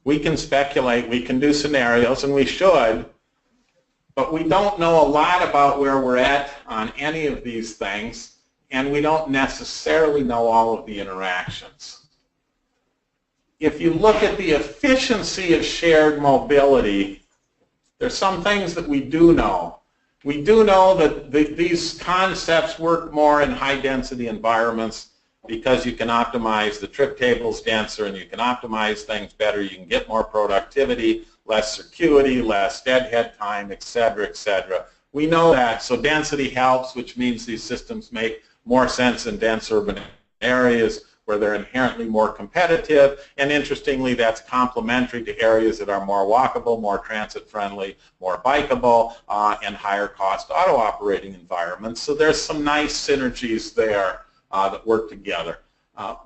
We can speculate, we can do scenarios, and we should, but we don't know a lot about where we're at on any of these things, and we don't necessarily know all of the interactions. If you look at the efficiency of shared mobility, there's some things that we do know. We do know that these concepts work more in high-density environments because you can optimize the trip tables denser and you can optimize things better. You can get more productivity, less circuity, less deadhead time, et cetera, et cetera. We know that, so density helps, which means these systems make more sense in dense urban areas where they're inherently more competitive, and interestingly, that's complementary to areas that are more walkable, more transit-friendly, more bikeable, and higher-cost auto-operating environments. So there's some nice synergies there that work together.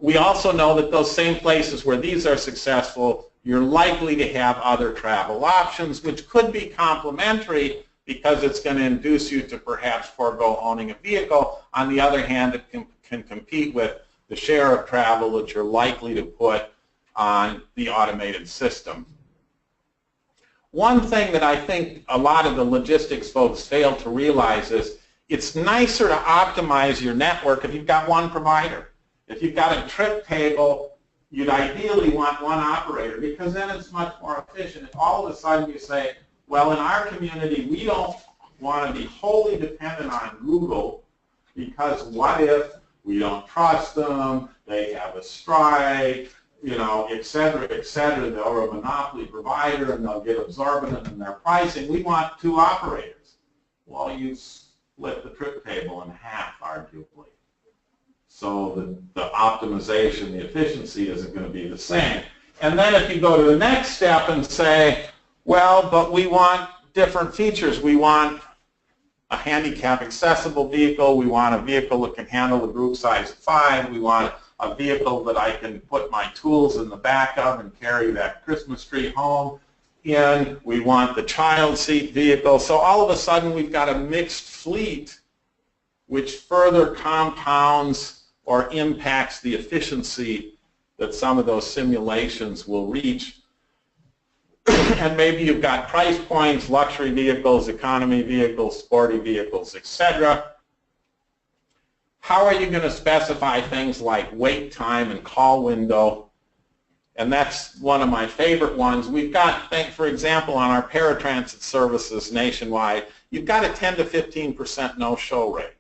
We also know that those same places where these are successful, you're likely to have other travel options, which could be complementary because it's going to induce you to perhaps forego owning a vehicle. On the other hand, it can compete with the share of travel that you're likely to put on the automated system. One thing that I think a lot of the logistics folks fail to realize is it's nicer to optimize your network if you've got one provider. If you've got a trip table, you'd ideally want one operator because then it's much more efficient. If all of a sudden you say, well, in our community, we don't want to be wholly dependent on Google because what if we don't trust them, they have a strike, you know, et cetera, they're a monopoly provider and they'll get absorbent in their pricing. We want two operators. Well, you split the trip table in half, arguably. So the optimization, the efficiency isn't going to be the same. And then if you go to the next step and say, well, but we want different features. We want a handicap accessible vehicle. We want a vehicle that can handle a group size of 5. We want a vehicle that I can put my tools in the back of and carry that Christmas tree home in. We want the child seat vehicle. So all of a sudden we've got a mixed fleet which further compounds or impacts the efficiency that some of those simulations will reach. And maybe you've got price points, luxury vehicles, economy vehicles, sporty vehicles, etc. How are you going to specify things like wait time and call window? And that's one of my favorite ones. We've got, for example, on our paratransit services nationwide, you've got a 10 to 15% no-show rate.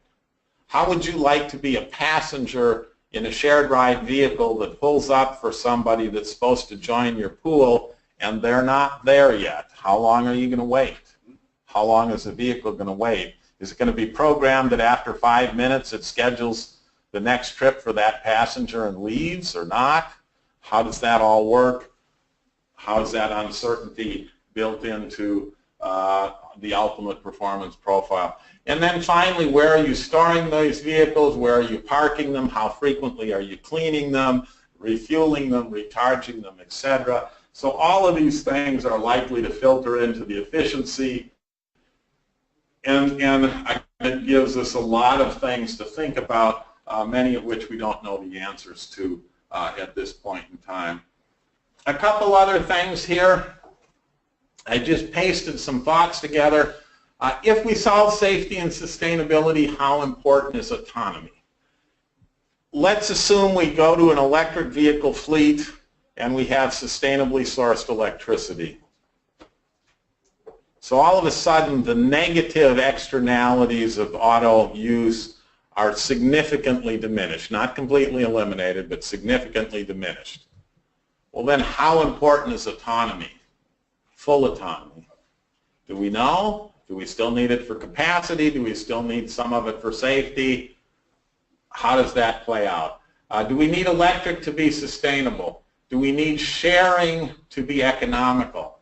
How would you like to be a passenger in a shared ride vehicle that pulls up for somebody that's supposed to join your pool and they're not there yet? How long are you going to wait? How long is the vehicle going to wait? Is it going to be programmed that after 5 minutes it schedules the next trip for that passenger and leaves or not? How does that all work? How is that uncertainty built into the ultimate performance profile? And then finally, where are you storing those vehicles? Where are you parking them? How frequently are you cleaning them, refueling them, recharging them, etc.? So all of these things are likely to filter into the efficiency, and it gives us a lot of things to think about, many of which we don't know the answers to at this point in time. A couple other things here. I just pasted some thoughts together. If we solve safety and sustainability, how important is autonomy? Let's assume we go to an electric vehicle fleet and we have sustainably sourced electricity. So all of a sudden, the negative externalities of auto use are significantly diminished. Not completely eliminated, but significantly diminished. Well then, how important is autonomy? Full autonomy. Do we know? Do we still need it for capacity? Do we still need some of it for safety? How does that play out? Do we need electric to be sustainable? Do we need sharing to be economical?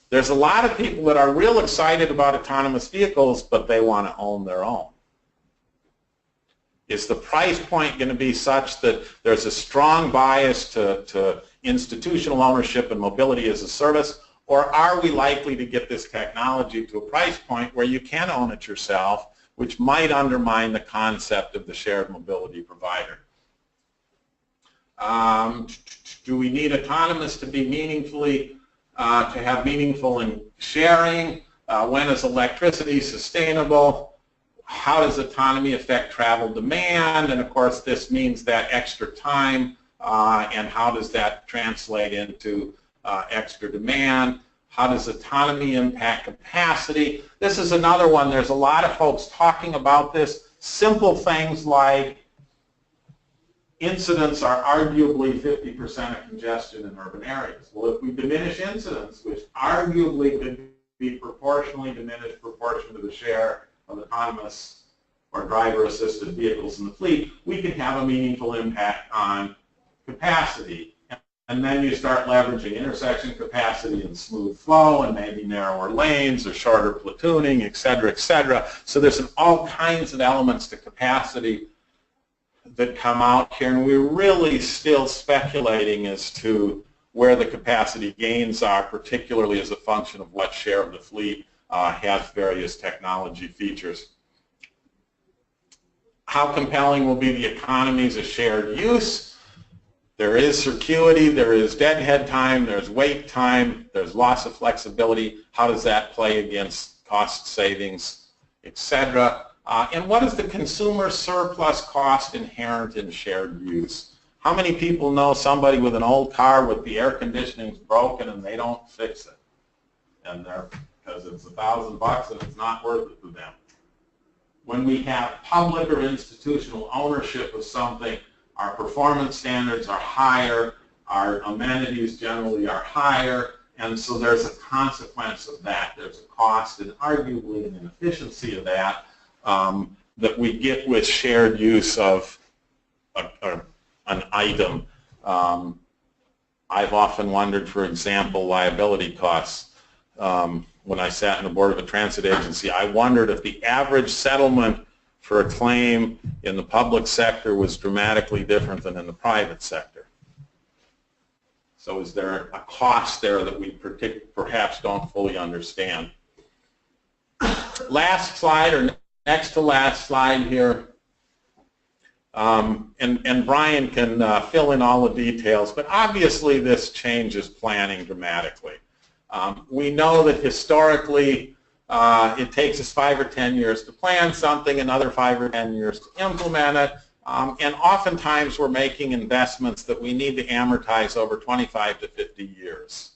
There's a lot of people that are real excited about autonomous vehicles, but they want to own their own. Is the price point going to be such that there's a strong bias to institutional ownership and mobility as a service, or are we likely to get this technology to a price point where you can own it yourself, which might undermine the concept of the shared mobility provider? Do we need autonomous to be meaningfully, to have meaningful in sharing? When is electricity sustainable? How does autonomy affect travel demand? And of course, this means that extra time, and how does that translate into extra demand? How does autonomy impact capacity? This is another one. There's a lot of folks talking about this. Simple things like incidents are arguably 50% of congestion in urban areas. Well, if we diminish incidents, which arguably could be proportionally diminished proportion to the share of autonomous or driver-assisted vehicles in the fleet, we can have a meaningful impact on capacity. And then you start leveraging intersection capacity and smooth flow and maybe narrower lanes or shorter platooning, et cetera, et cetera. So there's all kinds of elements to capacity that come out here, and we're really still speculating as to where the capacity gains are, particularly as a function of what share of the fleet has various technology features. How compelling will be the economies of shared use? There is circuity, there is deadhead time, there's wait time, there's loss of flexibility. How does that play against cost savings, etc.? And what is the consumer surplus cost inherent in shared use? How many people know somebody with an old car with the air conditioning's broken and they don't fix it? And because it's $1,000 and it's not worth it to them. When we have public or institutional ownership of something, our performance standards are higher, our amenities generally are higher, and so there's a consequence of that. There's a cost and arguably an inefficiency of that that we get with shared use of an item. I've often wondered, for example, liability costs. When I sat in the board of a transit agency, I wondered if the average settlement for a claim in the public sector was dramatically different than in the private sector. So is there a cost there that we perhaps don't fully understand? Last slide, or next to last slide here, and Brian can fill in all the details, but obviously this changes planning dramatically. We know that historically it takes us 5 or 10 years to plan something, another 5 or 10 years to implement it, and oftentimes we're making investments that we need to amortize over 25 to 50 years.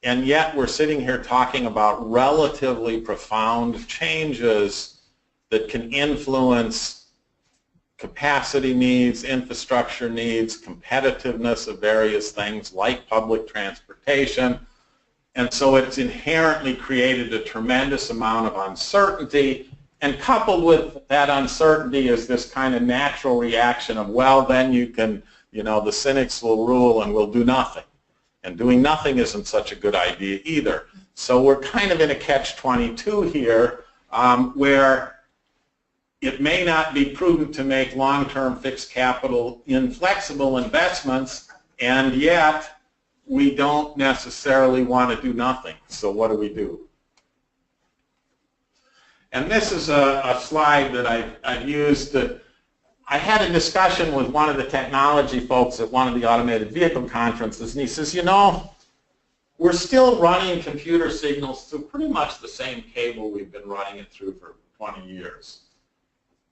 And yet we're sitting here talking about relatively profound changes that can influence capacity needs, infrastructure needs, competitiveness of various things like public transportation. And so it's inherently created a tremendous amount of uncertainty, and coupled with that uncertainty is this kind of natural reaction of, well, then you can, the cynics will rule and we'll do nothing. And doing nothing isn't such a good idea either. So we're kind of in a catch-22 here where it may not be prudent to make long-term fixed capital inflexible investments, and yet we don't necessarily want to do nothing. So what do? And this is a slide that I've used. I had a discussion with one of the technology folks at one of the automated vehicle conferences, and he says, we're still running computer signals through pretty much the same cable we've been running it through for 20 years.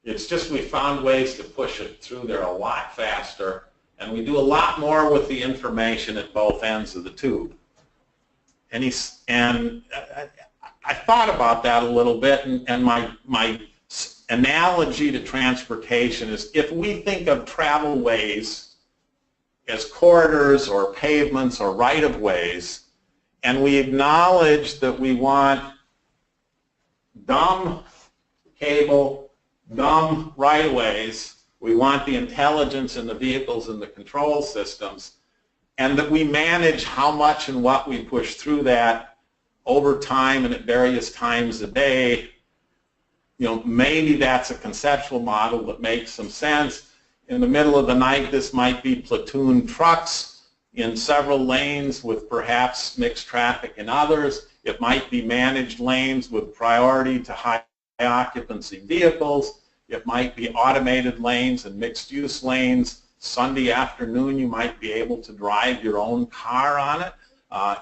It's just we found ways to push it through there a lot faster, and we do a lot more with the information at both ends of the tube. And I thought about that a little bit, and my analogy to transportation is if we think of travel ways as corridors or pavements or right-of-ways, and we acknowledge that we want dumb cable, dumb right-of-ways, we want the intelligence in the vehicles and the control systems, and that we manage how much and what we push through that over time and at various times a day. Maybe that's a conceptual model that makes some sense. In the middle of the night, this might be platoon trucks in several lanes with perhaps mixed traffic in others. It might be managed lanes with priority to high occupancy vehicles. It might be automated lanes and mixed-use lanes. Sunday afternoon, you might be able to drive your own car on it,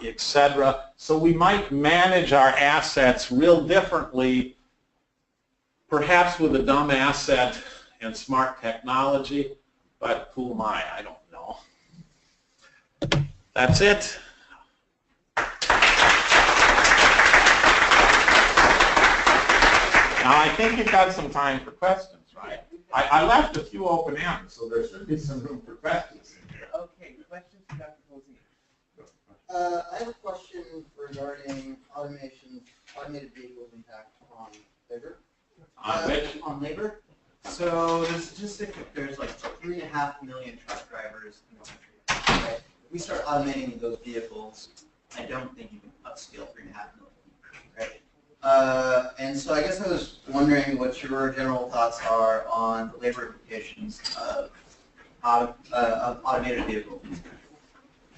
etc. So we might manage our assets real differently, perhaps with a dumb asset and smart technology, but who am I don't know. That's it. Now, I think you've got some time for questions, right? I left a few open ends, so there should be some room for questions in here. Okay, questions for Dr. Polzin? I have a question regarding automated vehicles impact on labor. On labor. So the statistic that there's like 3.5 million truck drivers in the country. Right? If we start automating those vehicles, I don't think you can upscale 3.5 million. Right? And so I guess I was wondering what your general thoughts are on the labor implications of automated vehicles.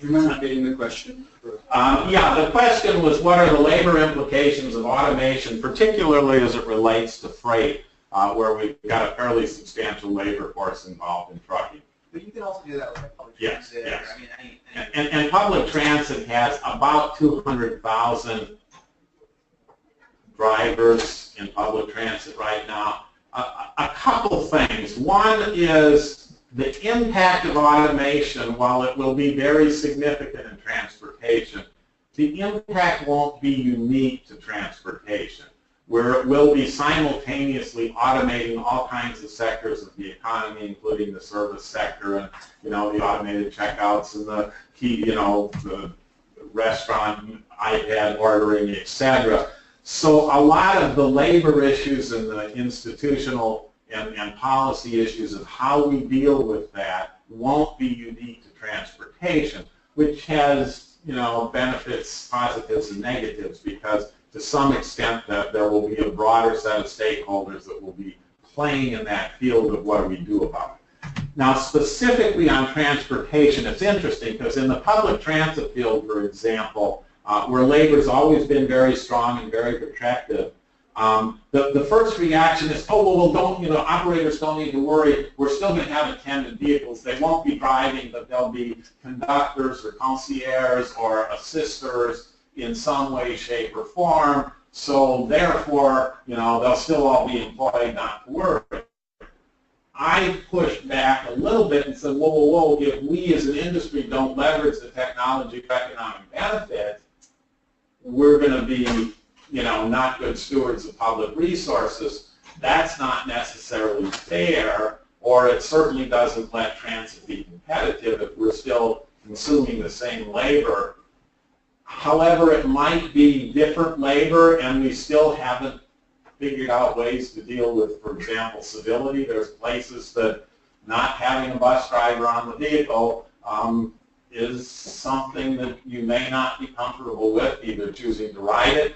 Do you mind repeating the question? Yeah, the question was, what are the labor implications of automation, particularly as it relates to freight, where we've got a fairly substantial labor force involved in trucking? But you can also do that with like public Yes, transit. yes. Or, I mean, And public transit has about 200,000 drivers in public transit right now. A couple things. One is the impact of automation, while it will be very significant in transportation, the impact won't be unique to transportation, where it will be simultaneously automating all kinds of sectors of the economy, including the service sector and, the automated checkouts and the key, the restaurant, iPad ordering, etc. So a lot of the labor issues and the institutional and policy issues of how we deal with that won't be unique to transportation, which has, benefits, positives, and negatives, because to some extent that there will be a broader set of stakeholders that will be playing in that field of what do we do about it. Now, specifically on transportation, it's interesting because in the public transit field, for example, where labor's always been very strong and very protective, the first reaction is, oh, well, operators don't need to worry. We're still going to have attendant vehicles. They won't be driving, but they'll be conductors or concierges or assisters in some way, shape, or form. So therefore, they'll still all be employed, not to worry. I pushed back a little bit and said, whoa, if we as an industry don't leverage the technology for economic benefit, we're going to be, not good stewards of public resources. That's not necessarily fair, or it certainly doesn't let transit be competitive if we're still consuming the same labor. However, it might be different labor, and we still haven't figured out ways to deal with, for example, civility. There's places that not having a bus driver on the vehicle is something that you may not be comfortable with, either choosing to ride it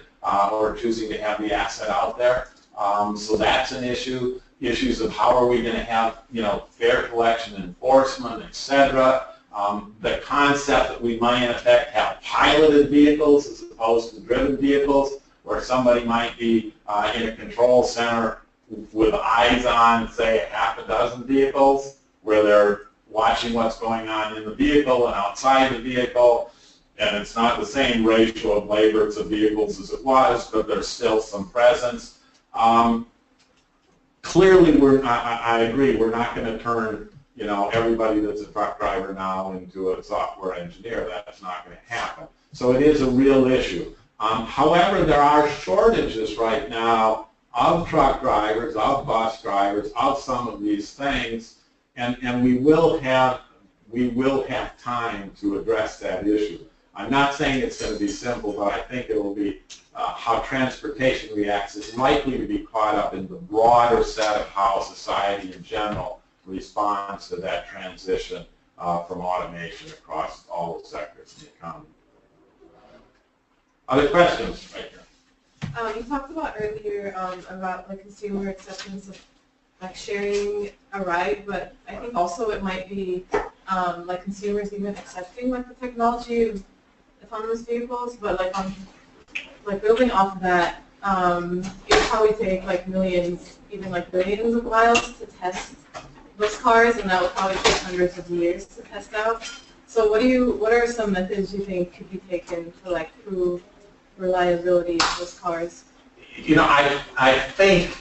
or choosing to have the asset out there. So that's an issue. Issues of how are we going to have, fare collection enforcement, etc. The concept that we might in effect have piloted vehicles as opposed to driven vehicles, where somebody might be in a control center with eyes on, say, half a dozen vehicles, where they're watching what's going on in the vehicle and outside the vehicle, and it's not the same ratio of labor to vehicles as it was, but there's still some presence. Clearly, I agree, we're not going to turn everybody that's a truck driver now into a software engineer. That's not going to happen. So it is a real issue. However, there are shortages right now of truck drivers, of bus drivers, of some of these things, and we will have time to address that issue. I'm not saying it's going to be simple, but I think it will be how transportation reacts is likely to be caught up in the broader set of how society in general responds to that transition from automation across all the sectors of the economy. Other questions right here? You talked about earlier about like consumer acceptance of like sharing a ride, but I think also it might be like consumers even accepting like the technology of autonomous vehicles, but like building off of that, it probably take like millions, even like billions of miles to test those cars, and that would probably take hundreds of years to test out. So what are some methods you think could be taken to like prove reliability of those cars? I think,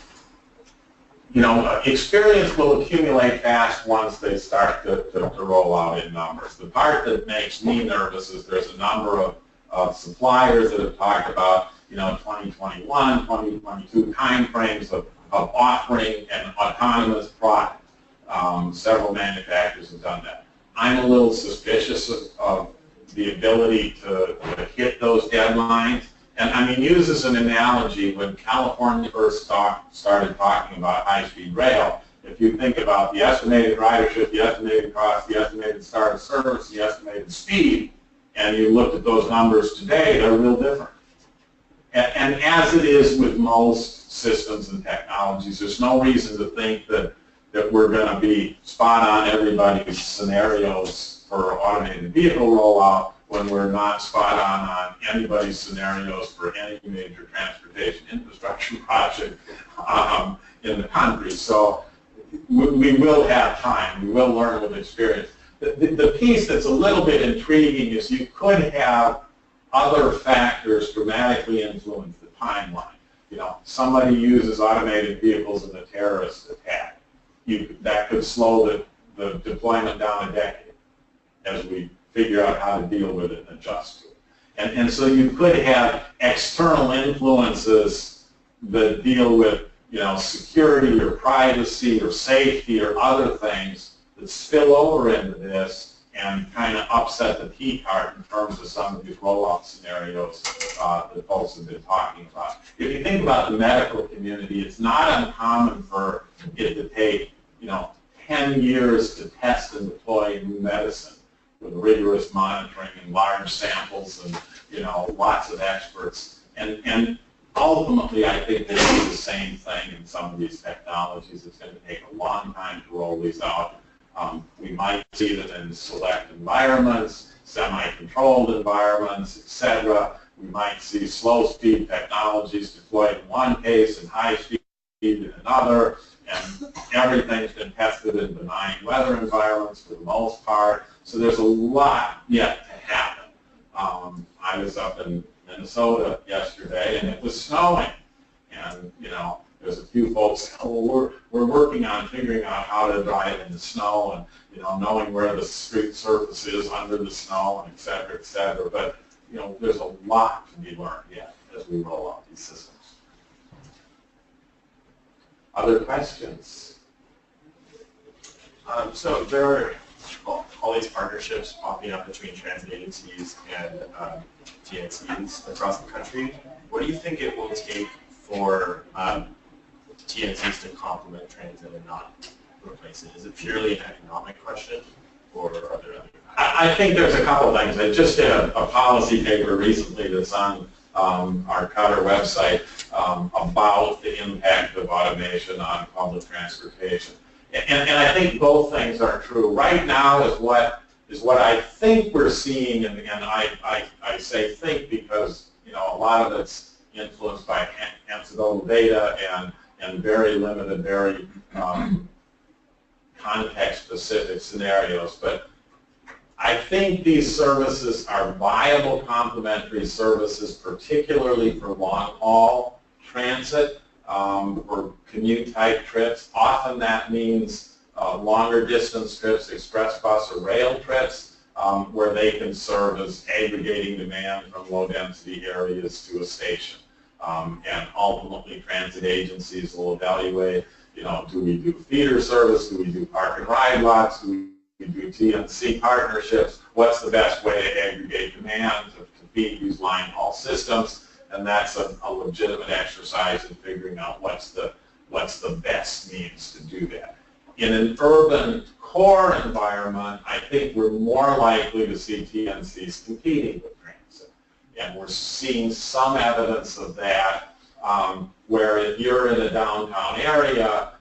experience will accumulate fast once they start to roll out in numbers. The part that makes me nervous is there's a number of suppliers that have talked about, 2021, 2022 timeframes of offering an autonomous product. Several manufacturers have done that. I'm a little suspicious of the ability to hit those deadlines. And I mean, use as an analogy, when California first started talking about high-speed rail, if you think about the estimated ridership, the estimated cost, the estimated start of service, the estimated speed, and you looked at those numbers today, they're real different. And as it is with most systems and technologies, there's no reason to think that we're going to be spot on everybody's scenarios for automated vehicle rollout when we're not spot on anybody's scenarios for any major transportation infrastructure project in the country. So, we will have time. We will learn with experience. The piece that's a little bit intriguing is you could have other factors dramatically influence the timeline. You know, somebody uses automated vehicles in a terrorist attack. That could slow the deployment down a decade as we figure out how to deal with it and adjust to it. And so you could have external influences that deal with, you know, security or privacy or safety or other things that spill over into this and kind of upset the tea cart in terms of some of these rollout scenarios that folks have been talking about. If you think about the medical community, it's not uncommon for it to take, you know, 10 years to test and deploy new medicine with rigorous monitoring and large samples and, you know, lots of experts. And ultimately, I think we'll do the same thing in some of these technologies. It's going to take a long time to roll these out. We might see them in select environments, semi-controlled environments, etc. We might see slow-speed technologies deployed in one case and high-speed in another, and everything's been tested in benign weather environments for the most part. So there's a lot yet to happen. I was up in Minnesota yesterday, and it was snowing, and you know, there's a few folks, oh, we're working on figuring out how to drive in the snow and, you know, knowing where the street surface is under the snow and et cetera, et cetera. But, you know, there's a lot to be learned yet as we roll out these systems. Other questions? So there are all these partnerships popping up between transit agencies and TNCs across the country. What do you think it will take for TNCs to complement transit and not replace it? Is it purely an economic question, or are there other factors? I think there's a couple things. I just did a policy paper recently that's on our Cutter website about the impact of automation on public transportation. And I think both things are true. Right now is what I think we're seeing, and I say think because, you know, a lot of it's influenced by anecdotal data and very limited, very context-specific scenarios. But I think these services are viable complementary services, particularly for long-haul transit or commute-type trips. Often that means longer distance trips, express bus or rail trips, where they can serve as aggregating demand from low-density areas to a station. And ultimately, transit agencies will evaluate, you know, do we do feeder service, do we do park and ride lots, do we do TNC partnerships, what's the best way to aggregate demand to feed these line haul systems, and that's a legitimate exercise in figuring out what's the best means to do that. In an urban core environment, I think we're more likely to see TNCs competing with transit. And we're seeing some evidence of that, where if you're in a downtown area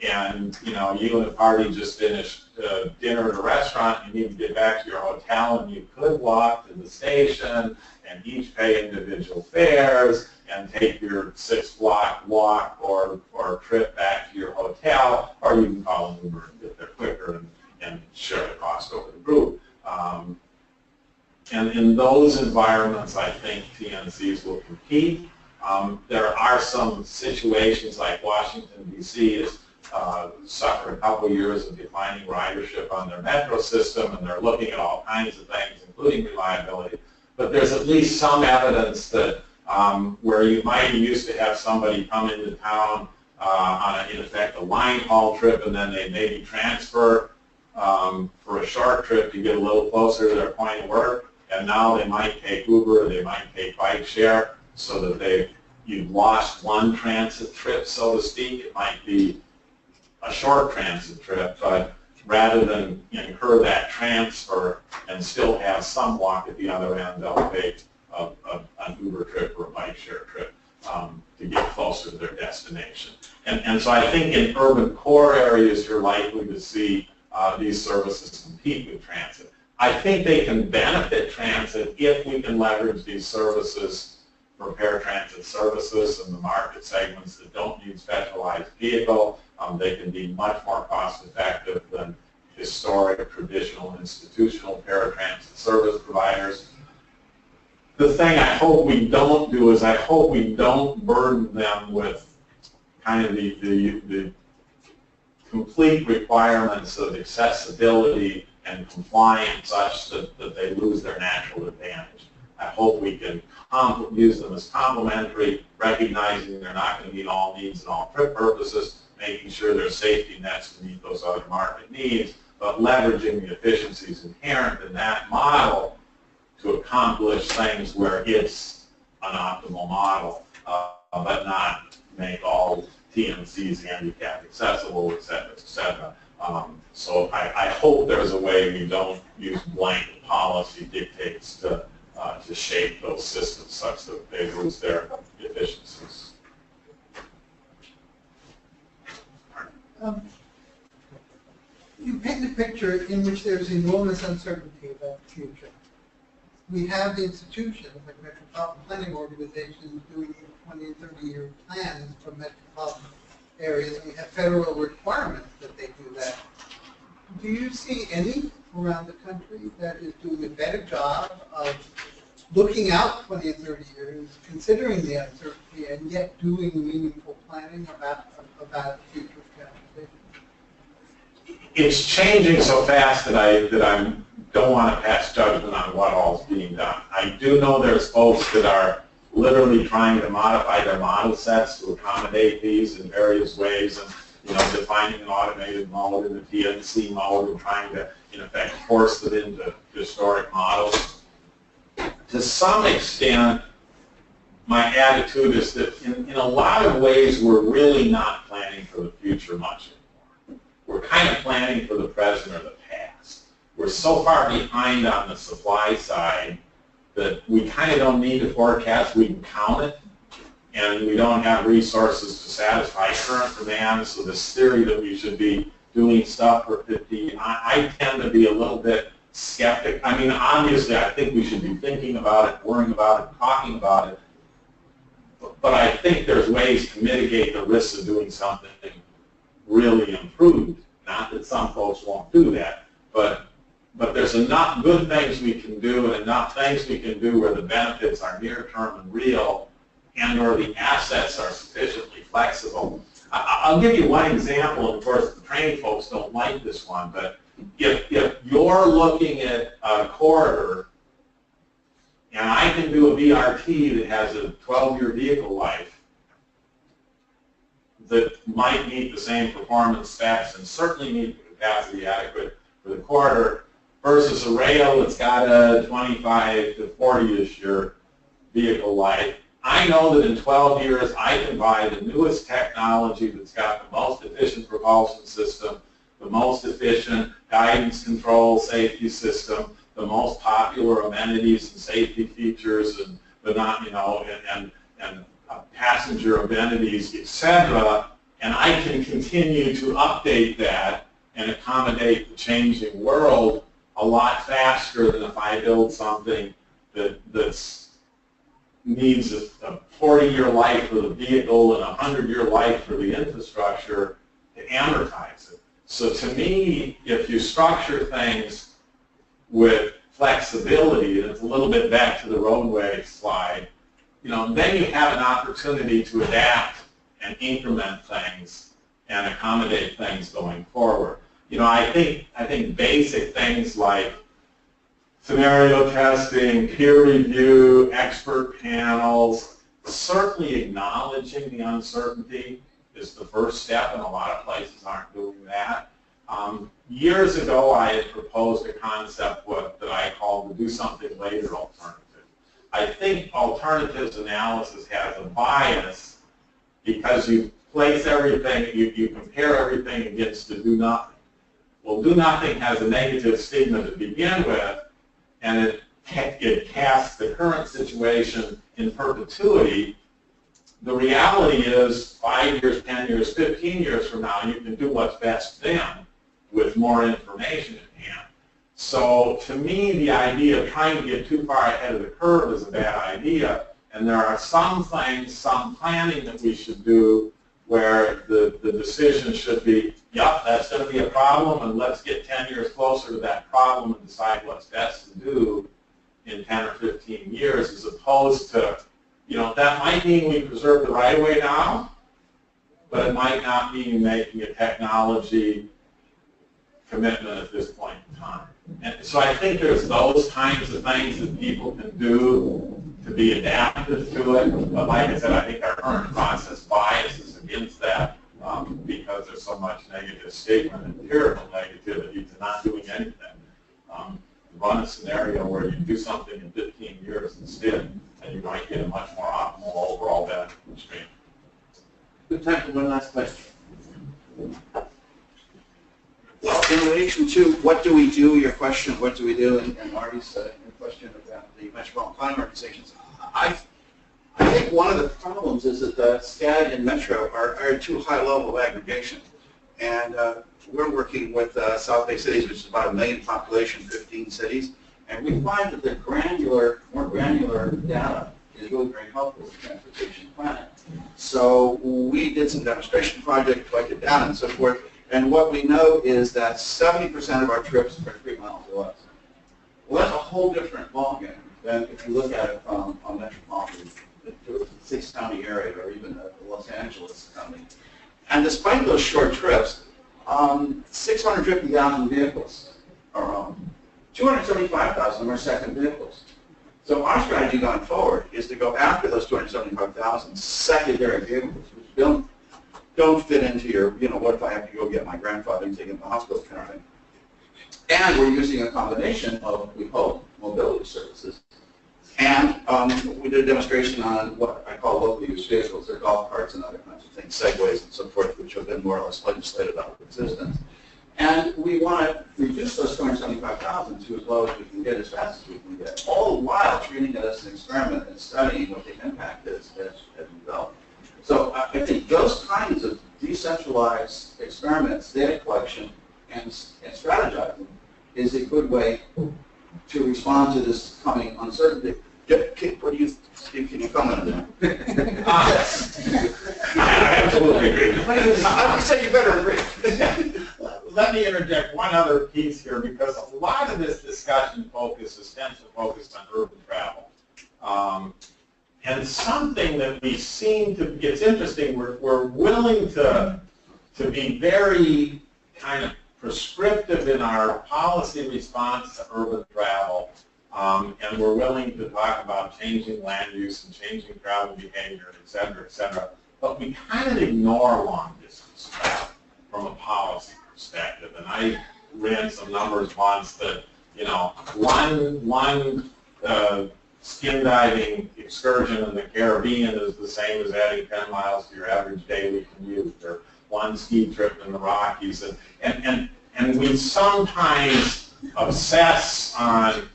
and you know you and the party just finished dinner at a restaurant, you need to get back to your hotel, and you could walk to the station and each pay individual fares and take your 6-block walk or trip back to your hotel, or you can call an Uber and get there quicker and share the cost over the group. And in those environments, I think TNCs will compete. There are some situations like Washington, D.C. has suffered a couple years of declining ridership on their metro system, and they're looking at all kinds of things, including reliability. But there's at least some evidence that where you might used to have somebody come into town on, in effect, a line haul trip, and then they maybe transfer for a short trip to get a little closer to their point of work, and now they might take Uber, or they might take bike share, so that you've lost one transit trip, so to speak. It might be a short transit trip, but rather than incur that transfer and still have some walk at the other end, they'll take an Uber trip or a bike share trip to get closer to their destination. And so I think in urban core areas, you're likely to see these services compete with transit. I think they can benefit transit if we can leverage these services for paratransit services in the market segments that don't need specialized vehicle. They can be much more cost effective than historic, traditional, institutional paratransit service providers. The thing I hope we don't do is I hope we don't burden them with kind of the complete requirements of accessibility and compliance such that they lose their natural advantage. I hope we can use them as complementary, recognizing they're not going to meet all needs and all purposes, making sure there's safety nets to meet those other market needs, but leveraging the efficiencies inherent in that model to accomplish things where it's an optimal model, but not make all TNCs handicap accessible, et cetera, et cetera. So I hope there's a way we don't use blanket policy dictates to shape those systems such that they lose their efficiencies. You paint a picture in which there's enormous uncertainty about the future. We have institutions like metropolitan planning organizations doing 20 and 30-year plans for metropolitan areas. We have federal requirements that they do that. Do you see any around the country that is doing a better job of looking out 20 and 30 years, considering the uncertainty, and yet doing meaningful planning about the future of transportation? It's changing so fast that I don't want to pass judgment on what all is being done. I do know there's folks that are literally trying to modify their model sets to accommodate these in various ways, and defining an automated mode and a TNC mode, and trying to, in effect, force it into historic models. To some extent, my attitude is that in a lot of ways, we're really not planning for the future much anymore. We're kind of planning for the present or the past. We're so far behind on the supply side that we kind of don't need to forecast, we can count it, and we don't have resources to satisfy current demand, so this theory that we should be doing stuff for 50, I tend to be a little bit skeptic. I mean, obviously, I think we should be thinking about it, worrying about it, talking about it, but I think there's ways to mitigate the risks of doing something really improved. Not that some folks won't do that, but there's enough good things we can do and enough things we can do where the benefits are near-term and real, and where the assets are sufficiently flexible. I'll give you one example, and of course the training folks don't like this one, but if you're looking at a corridor, and I can do a BRT that has a 12-year vehicle life that might meet the same performance specs and certainly meet the capacity adequate for the corridor, versus a rail that's got a 25 to 40-ish year vehicle life, I know that in 12 years I can buy the newest technology that's got the most efficient propulsion system, the most efficient guidance control safety system, the most popular amenities and safety features, and passenger amenities, etc. And I can continue to update that and accommodate the changing world a lot faster than if I build something that's needs a 40-year life for the vehicle and a 100-year life for the infrastructure to amortize it. So to me, if you structure things with flexibility, and it's a little bit back to the roadway slide, then you have an opportunity to adapt and increment things and accommodate things going forward. I think basic things like scenario testing, peer review, expert panels, certainly acknowledging the uncertainty is the first step, and a lot of places aren't doing that. Years ago, I had proposed a concept that I called the do something later alternative. I think alternatives analysis has a bias because you place everything, you compare everything against the do nothing. Well, do nothing has a negative stigma to begin with, and it casts the current situation in perpetuity. The reality is 5 years, 10 years, 15 years from now, you can do what's best then with more information in hand. So to me, the idea of trying to get too far ahead of the curve is a bad idea. And there are some things, some planning that we should do where the decision should be, yep, that's going to be a problem, and let's get 10 years closer to that problem and decide what's best to do in 10 or 15 years, as opposed to, that might mean we preserve the right-of-way now, but it might not mean making a technology commitment at this point in time. And so I think there's those kinds of things that people can do to be adaptive to it. But like I said, I think our current process biases against that because there's so much negative statement and empirical negativity to not doing anything. Run a scenario where you do something in 15 years instead, and you might get a much more optimal overall benefit stream. Good time for one last question. Well, in relation to what do we do, your question, what do we do, and Marty's question about the Metropolitan Planning Organizations, I think one of the problems is that the SCAD and Metro are too high level of aggregation. And we're working with South Bay Cities, which is about 1 million population, 15 cities, and we find that the more granular data is really very helpful with transportation planning. So we did some demonstration projects, collected data and so forth, and what we know is that 70% of our trips are 3 miles or less. Well, that's a whole different ballgame than if you look at it from a metropolitan, the 6-county area, or even the Los Angeles county. And despite those short trips, 650,000 vehicles are owned. 275,000 are second vehicles. So our strategy going forward is to go after those 275,000 secondary vehicles, which don't fit into your, what if I have to go get my grandfather and take him to the hospital kind of thing. And we're using a combination of, we hope, mobility services. And we did a demonstration on what I call locally used vehicles. They're golf carts and other kinds of things, segways and so forth, which have been more or less legislated out of existence. And we want to reduce those 275,000 to as low as we can get, as fast as we can get, all the while treating it as an experiment and studying what the impact is as we go. So I think those kinds of decentralized experiments, data collection, and strategizing is a good way to respond to this coming uncertainty. What do you, Steve, can you comment on that? I absolutely agree. I would say you better agree. Let me interject one other piece here, because a lot of this discussion tends to focus on urban travel. And something that we seem to, it's interesting, we're willing to be very kind of prescriptive in our policy response to urban travel, and we're willing to talk about changing land use and changing travel behavior, et cetera, but we kind of ignore long distance travel from a policy perspective. And I ran some numbers once that, one skin diving excursion in the Caribbean is the same as adding 10 miles to your average daily commute, or one ski trip in the Rockies. And we sometimes obsess on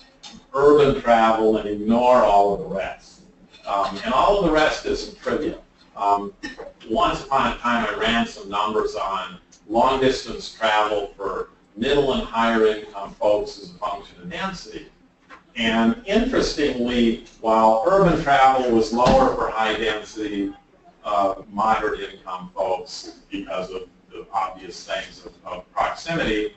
urban travel and ignore all of the rest. And all of the rest isn't trivial. Once upon a time, I ran some numbers on long-distance travel for middle and higher income folks as a function of density. And interestingly, while urban travel was lower for high-density, moderate income folks because of the obvious things of proximity,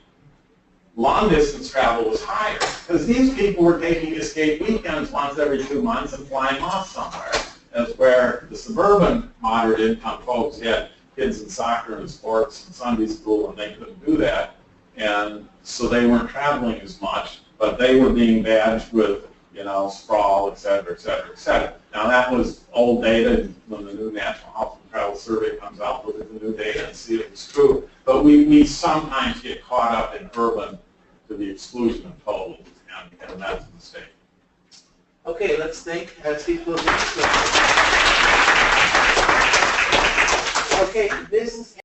long-distance travel was higher, because these people were taking escape weekends once every 2 months and flying off somewhere. That's where the suburban moderate income folks had kids in soccer and sports and Sunday school, and they couldn't do that. And so they weren't traveling as much, but they were being badged with, sprawl, et cetera, et cetera, et cetera. Now that was old data. When the new National Health and Travel Survey comes out, look at the new data and see if it's true. But we sometimes get caught up in urban to the exclusion of total, and that's a mistake. Okay, let's thank Steve Polzin. Okay, this